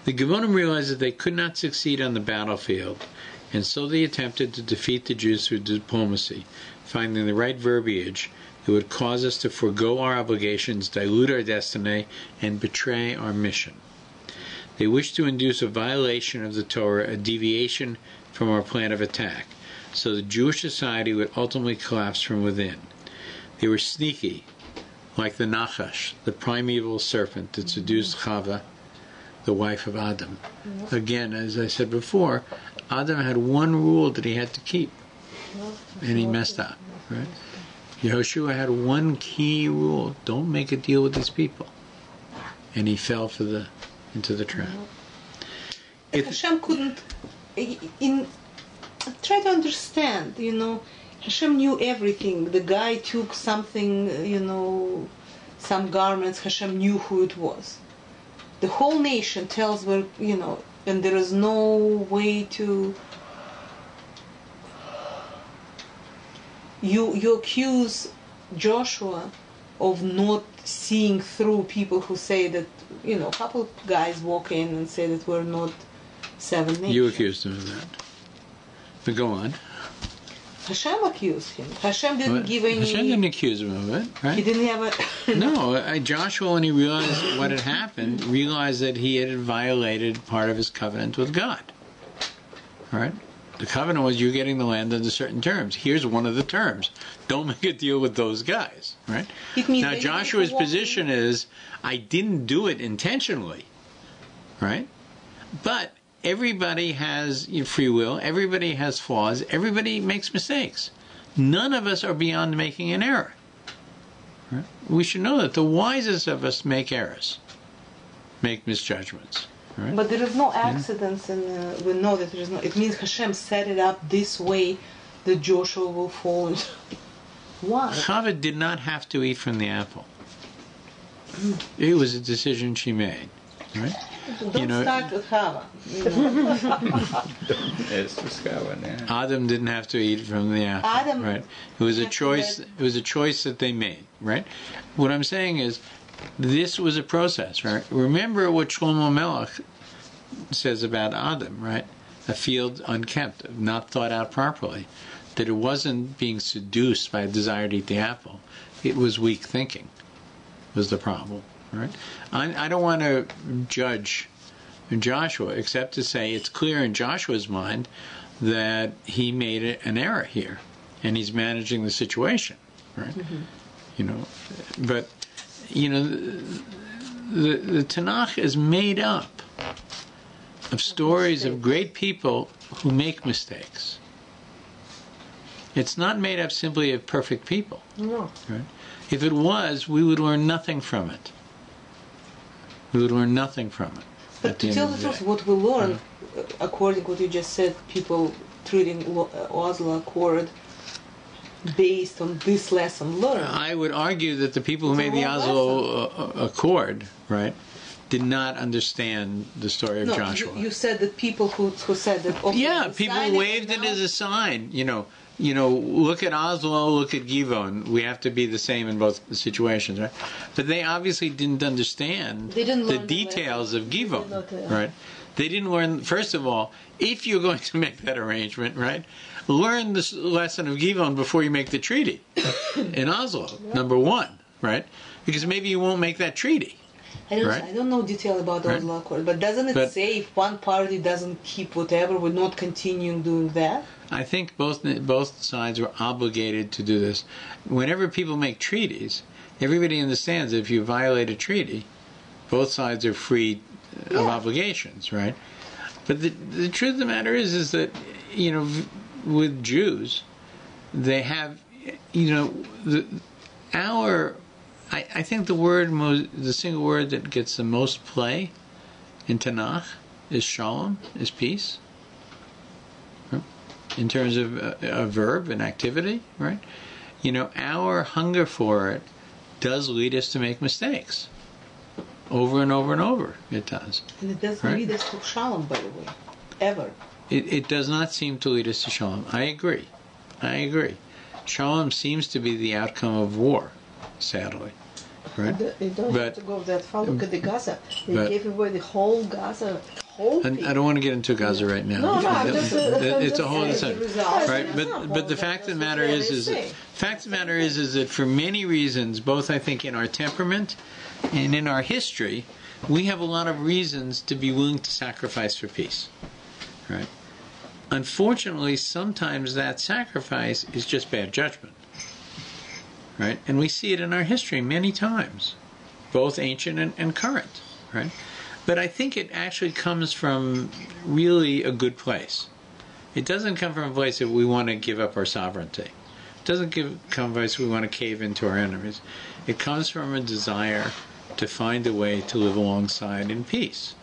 The Givonim realized that they could not succeed on the battlefield, and so they attempted to defeat the Jews through diplomacy, finding the right verbiage It would cause us to forego our obligations, dilute our destiny, and betray our mission. They wish to induce a violation of the Torah, a deviation from our plan of attack, so the Jewish society would ultimately collapse from within. They were sneaky, like the Nachash, the primeval serpent that seduced Chava, the wife of Adam. Again, as I said before, Adam had one rule that he had to keep, and he messed up. Right? Yehoshua had one key rule: don't make a deal with these people, and he fell into the trap. Hashem couldn't. Try to understand. Hashem knew everything. The guy took something. Some garments. Hashem knew who it was. The whole nation tells where, and there is no way to. You accuse Joshua of not seeing through people who say that, a couple of guys walk in and say that we're not 7 nations. You accused him of that. But go on. Hashem accused him. Hashem didn't give any... Hashem didn't accuse him of it, right? He didn't have a... No, Joshua, when he realized what had happened, realized that he had violated part of his covenant with God. All right? The covenant was you're getting the land under certain terms. Here's one of the terms. Don't make a deal with those guys, right? Now, Joshua's position is, I didn't do it intentionally, right? But everybody has free will. Everybody has flaws. Everybody makes mistakes. None of us are beyond making an error. Right? We should know that the wisest of us make errors, make misjudgments. Right? But there is no accidents, and we know that there is no. It means Hashem set it up this way that Joshua will fall into. Why? Chava did not have to eat from the apple. It was a decision she made. Right? Don't start with Chava. It's discovered, yeah. Adam didn't have to eat from the apple. Adam, right? It was a choice. It was a choice that they made. Right? What I'm saying is, this was a process. Right? Remember what Shlomo Melech says about Adam. Right? A field unkept, not thought out properly. That it wasn't being seduced by a desire to eat the apple. It was weak thinking. Was the problem. Right? I don't want to judge Joshua except to say it's clear in Joshua's mind that he made an error here, and he's managing the situation, right? Mm-hmm. But the Tanakh is made up of stories of great people who make mistakes. It's not made up simply of perfect people. No. Right? If it was, we would learn nothing from it. We would learn nothing from it. But to tell the truth, what we learn, according to what you just said, people treating Oslo Accord based on this lesson learned. I would argue that the people who made the Oslo Accord, right, did not understand the story of Joshua. You said that people who said that. Okay, yeah, people waved it as a sign. Look at Oslo, look at Givon. We have to be the same in both situations, right? But they obviously didn't understand the details of Givon, right? They didn't learn, first of all, if you're going to make that arrangement, right, learn this lesson of Givon before you make the treaty in Oslo, number one, right? Because maybe you won't make that treaty. I don't know detail about Oslo Accord, but doesn't it say if one party doesn't keep whatever, we're not continuing doing that? I think both sides were obligated to do this. Whenever people make treaties, everybody understands that if you violate a treaty, both sides are free of obligations, right? But the truth of the matter is that, with Jews, they have, I think the single word that gets the most play in Tanakh is shalom, is peace. In terms of a verb, an activity, right? Our hunger for it does lead us to make mistakes. Over and over and over, it does. And it doesn't lead us to shalom, by the way. Ever. It does not seem to lead us to shalom. I agree. Shalom seems to be the outcome of war, sadly. Right? You don't have to go that far. Look at the Gaza. They gave away the whole Gaza, hoping. And I don't want to get into Gaza right now. No, I'm just, It's a whole other saying thing, the result. right? It's not But the about fact of the that's matter what is they say. fact of the matter is that for many reasons, both I think in our temperament and in our history, we have a lot of reasons to be willing to sacrifice for peace, right? Unfortunately, sometimes that sacrifice is just bad judgment, right? And we see it in our history many times, both ancient and current, right? But I think it actually comes from really a good place. It doesn't come from a place that we want to give up our sovereignty. It doesn't come from a place we want to cave into our enemies. It comes from a desire to find a way to live alongside in peace.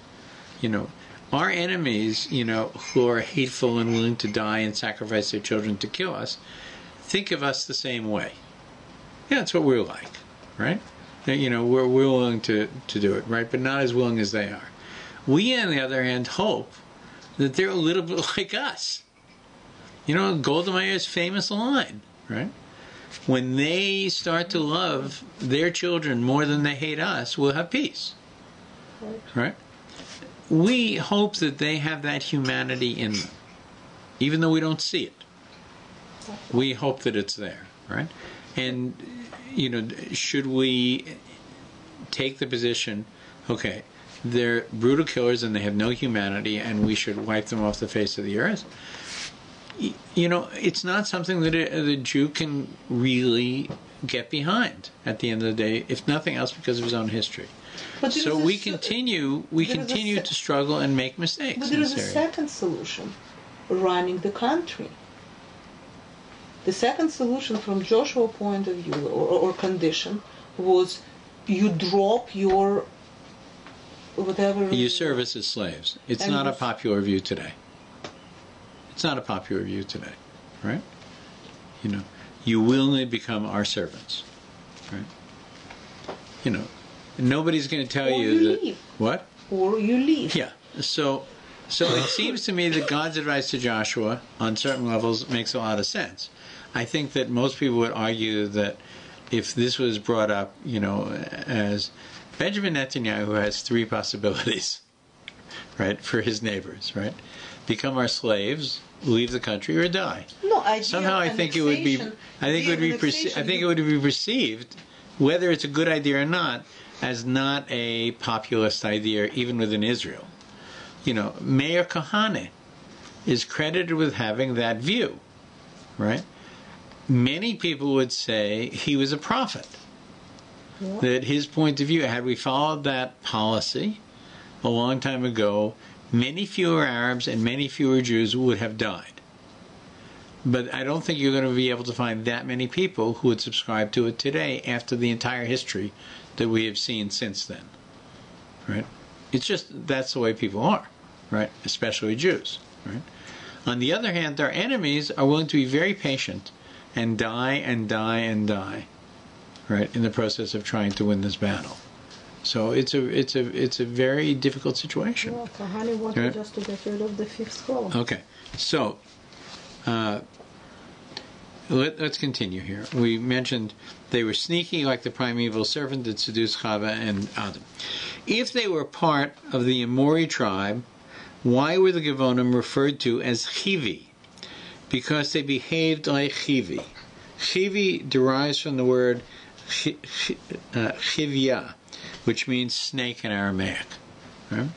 You know, our enemies, you know, who are hateful and willing to die and sacrifice their children to kill us, think of us the same way. Yeah, that's what we're like, right? You know, we're willing to do it, right? But not as willing as they are. We, on the other hand, hope that they're a little bit like us. You know, Golda Meir's famous line, right? When they start to love their children more than they hate us, we'll have peace, right? We hope that they have that humanity in them, even though we don't see it. We hope that it's there, right? And, you know, should we take the position, okay, they're brutal killers and they have no humanity and we should wipe them off the face of the earth? You know, it's not something that the Jew can really get behind at the end of the day, if nothing else because of his own history. But So we continue to struggle and make mistakes. But there in is a this area. second solution: running the country. The second solution, from Joshua's point of view or condition, was you drop your whatever. You serve us as slaves. It's And not a you- popular view today. It's not a popular view today, right? You know, you willingly become our servants, right? You know, nobody's going to tell Or you you that. leave. What? Or you leave. Yeah. So it seems to me that God's advice to Joshua on certain levels makes a lot of sense. I think that most people would argue that if this was brought up, you know, as Benjamin Netanyahu has three possibilities, right, for his neighbors, right? Become our slaves, leave the country, or die. No, Somehow I think it would be. I think it would be perceived, whether it's a good idea or not, as not a populist idea, even within Israel. You know, Meir Kahane is credited with having that view, right? Many people would say he was a prophet. Yeah. That his point of view, had we followed that policy a long time ago, many fewer Arabs and many fewer Jews would have died. But I don't think you're going to be able to find that many people who would subscribe to it today after the entire history that we have seen since then. Right? It's just, that's the way people are, right? Especially Jews, right? On the other hand, our enemies are willing to be very patient and die and die and die, right, in the process of trying to win this battle. So it's a very difficult situation. Well, Kahane wanted Right. just to get rid of the fifth scroll. Okay, so let's continue here. We mentioned they were sneaky like the primeval serpent that seduced Chava and Adam. If they were part of the Amori tribe, why were the Gevonim referred to as Chivi? Because they behaved like Chivi. Chivi derives from the word Chivya, which means snake in Aramaic. Right?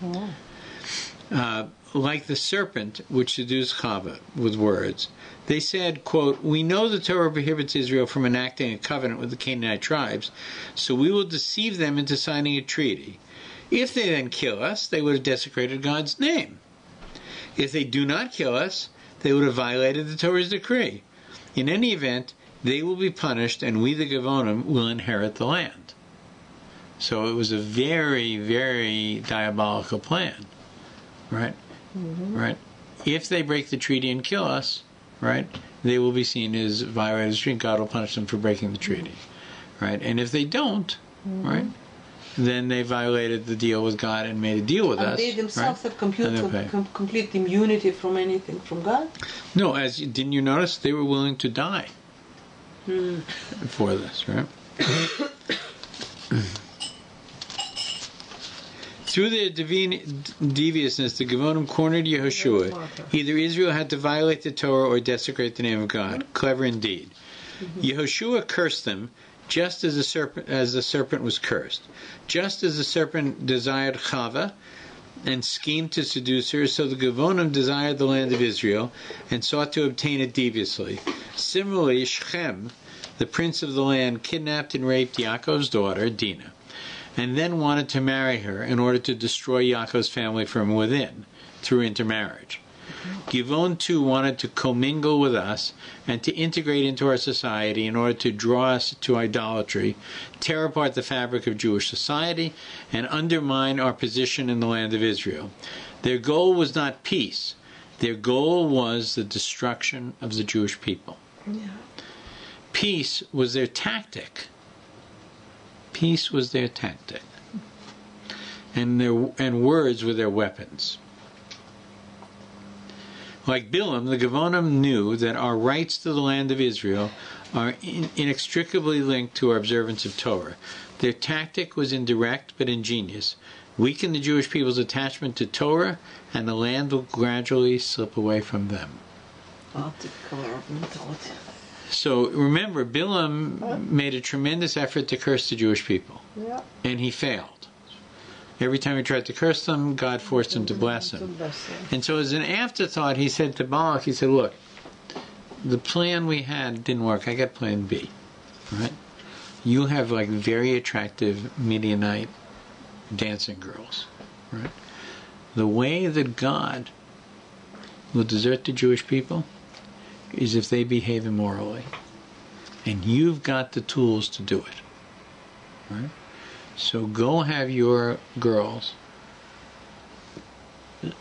Like the serpent which seduced Chava with words. They said, quote, "We know the Torah prohibits Israel from enacting a covenant with the Canaanite tribes, so we will deceive them into signing a treaty. If they then kill us, they would have desecrated God's name. If they do not kill us, they would have violated the Torah's decree. In any event, they will be punished, and we, the Gevonim, will inherit the land." So it was a very, very diabolical plan, right? Mm-hmm. Right? If they break the treaty and kill us, right, they will be seen as violators. God will punish them for breaking the treaty, right? And if they don't, right, then they violated the deal with God and made a deal with us. And they themselves right? have complete immunity from anything from God? No, didn't you notice they were willing to die for this, right? Through their deviousness, the Gevonim cornered Yehoshua. Either Israel had to violate the Torah or desecrate the name of God. Clever indeed. Yehoshua cursed them, just as the serpent was cursed. Just as the serpent desired Chava and schemed to seduce her, so the Gevonim desired the land of Israel and sought to obtain it deviously. Similarly, Shechem, the prince of the land, kidnapped and raped Yaakov's daughter, Dinah, and then wanted to marry her in order to destroy Yaakov's family from within, through intermarriage. Givon too wanted to commingle with us and to integrate into our society in order to draw us to idolatry, tear apart the fabric of Jewish society, and undermine our position in the land of Israel. Their goal was not peace. Their goal was the destruction of the Jewish people. Yeah. Peace was their tactic. Peace was their tactic. And words were their weapons. Like Bilam, the Gevonim knew that our rights to the land of Israel are inextricably linked to our observance of Torah. Their tactic was indirect but ingenious. Weaken the Jewish people's attachment to Torah, and the land will gradually slip away from them. So remember, Bilam made a tremendous effort to curse the Jewish people. Yeah. And he failed. Every time he tried to curse them, God forced him to bless him. And so as an afterthought, he said to Balak, he said, look, the plan we had didn't work. I got plan B. Right? You have like very attractive Midianite dancing girls. Right? The way that God will desert the Jewish people is if they behave immorally. And you've got the tools to do it. Right? So go have your girls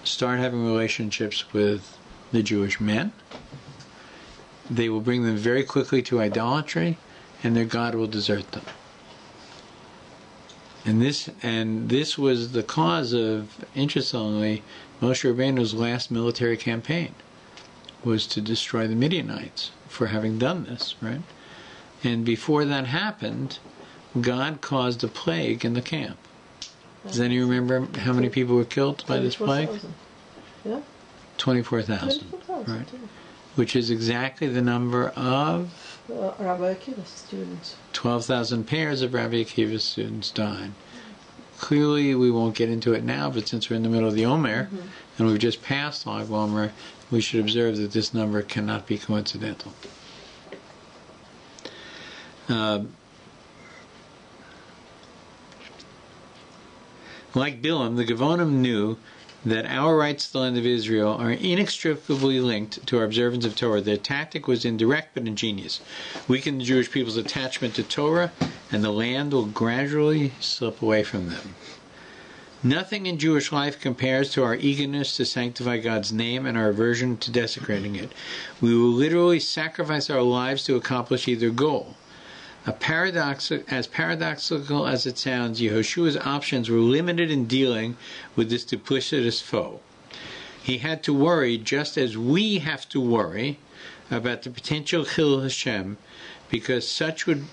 start having relationships with the Jewish men. They will bring them very quickly to idolatry, and their God will desert them. And this was the cause of, interestingly, Moshe Rabbeinu's last military campaign, was to destroy the Midianites for having done this, right? And before that happened, God caused a plague in the camp. Does anyone remember how many people were killed by this plague? Yeah. 24,000. Right. Which is exactly the number of Rabbi Akiva's students. 12,000 pairs of Rabbi Akiva's students died. Clearly, we won't get into it now, but since we're in the middle of the Omer, and we've just passed Lag Omer, we should observe that this number cannot be coincidental. Like Bilam, the Gevonim knew that our rights to the land of Israel are inextricably linked to our observance of Torah. Their tactic was indirect but ingenious. Weaken the Jewish people's attachment to Torah, and the land will gradually slip away from them. Nothing in Jewish life compares to our eagerness to sanctify God's name and our aversion to desecrating it. We will literally sacrifice our lives to accomplish either goal. As paradoxical as it sounds, Yehoshua's options were limited in dealing with this duplicitous foe. He had to worry, just as we have to worry, about the potential Chil Hashem, because such would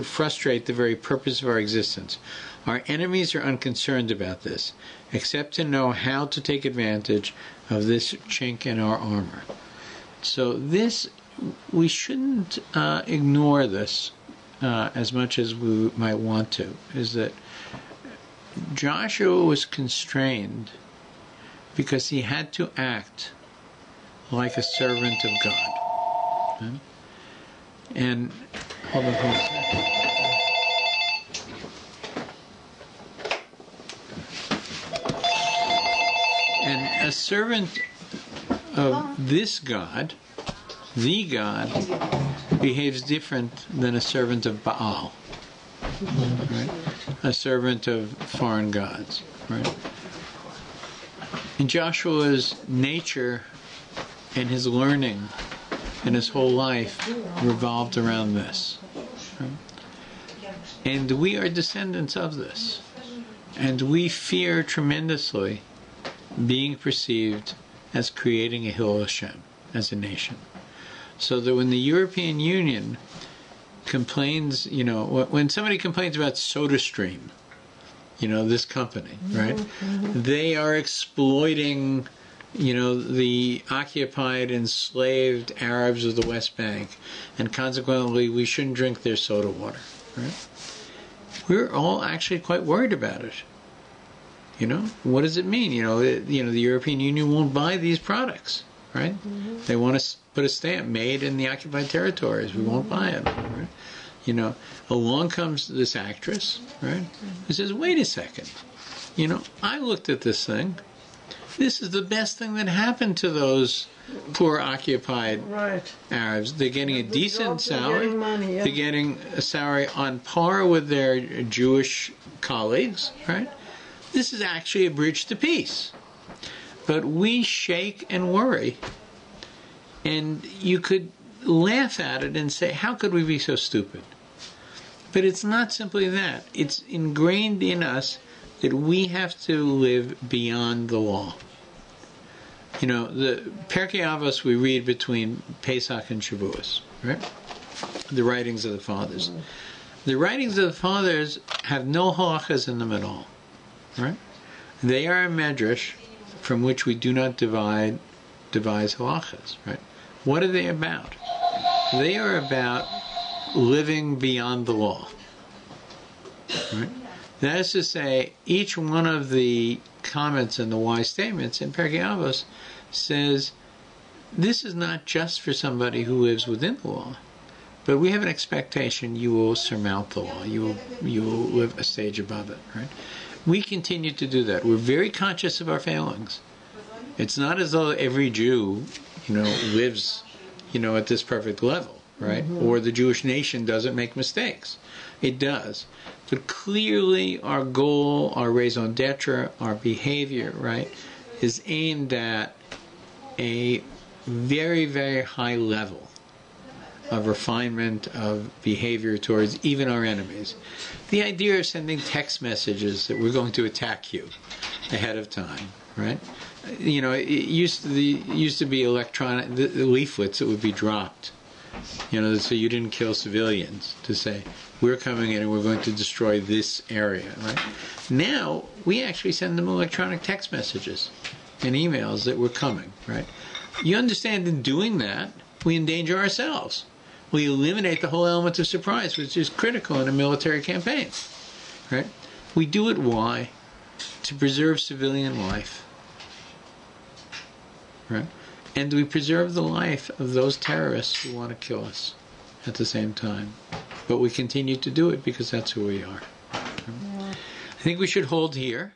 frustrate the very purpose of our existence. Our enemies are unconcerned about this, except to know how to take advantage of this chink in our armor. So this, we shouldn't ignore this as much as we might want to, is that Joshua was constrained because he had to act like a servant of God. Okay? And hold on for a second. And a servant of this God, the God, behaves different than a servant of Baal, right? A servant of foreign gods, right? And Joshua's nature and his learning and his whole life revolved around this, right? And we are descendants of this, and we fear tremendously being perceived as creating a Hillel Hashem as a nation. So that when the European Union complains, when somebody complains about SodaStream, this company, right? They are exploiting, the occupied, enslaved Arabs of the West Bank, and consequently we shouldn't drink their soda water, right? We're all actually quite worried about it. What does it mean? The European Union won't buy these products, right? They want to put a stamp, made in the occupied territories. We won't buy it, right? Along comes this actress, right? Who says, wait a second. I looked at this thing. This is the best thing that happened to those poor occupied Arabs. They're getting a decent salary. They're getting a salary on par with their Jewish colleagues, right? This is actually a bridge to peace. But we shake and worry. And you could laugh at it and say, how could we be so stupid? But it's not simply that. It's ingrained in us that we have to live beyond the law. The Pirkei Avos we read between Pesach and Shavuos, right? The writings of the fathers. The writings of the fathers have no halachas in them at all, right? They are a medrash from which we do not devise halachas, right? What are they about? They are about living beyond the law, right? That is to say, each one of the comments and the wise statements in Pirkei Avos says, this is not just for somebody who lives within the law, but we have an expectation you will surmount the law. You will live a stage above it, right? We continue to do that. We're very conscious of our failings. It's not as though every Jew, lives, at this perfect level, right? Or the Jewish nation doesn't make mistakes. It does. But clearly our goal, our raison d'etre, our behavior, right, is aimed at a very, very high level of refinement of behavior towards even our enemies. The idea of sending text messages that we're going to attack you ahead of time, right? It used to be electronic the leaflets that would be dropped, so you didn't kill civilians, to say, we're coming in and we're going to destroy this area, right? Now, we actually send them electronic text messages and emails that we're coming, right? You understand, in doing that, we endanger ourselves. We eliminate the whole element of surprise, which is critical in a military campaign, right? We do it, why? To preserve civilian life, right? And we preserve the life of those terrorists who want to kill us at the same time. But we continue to do it because that's who we are. I think we should hold here.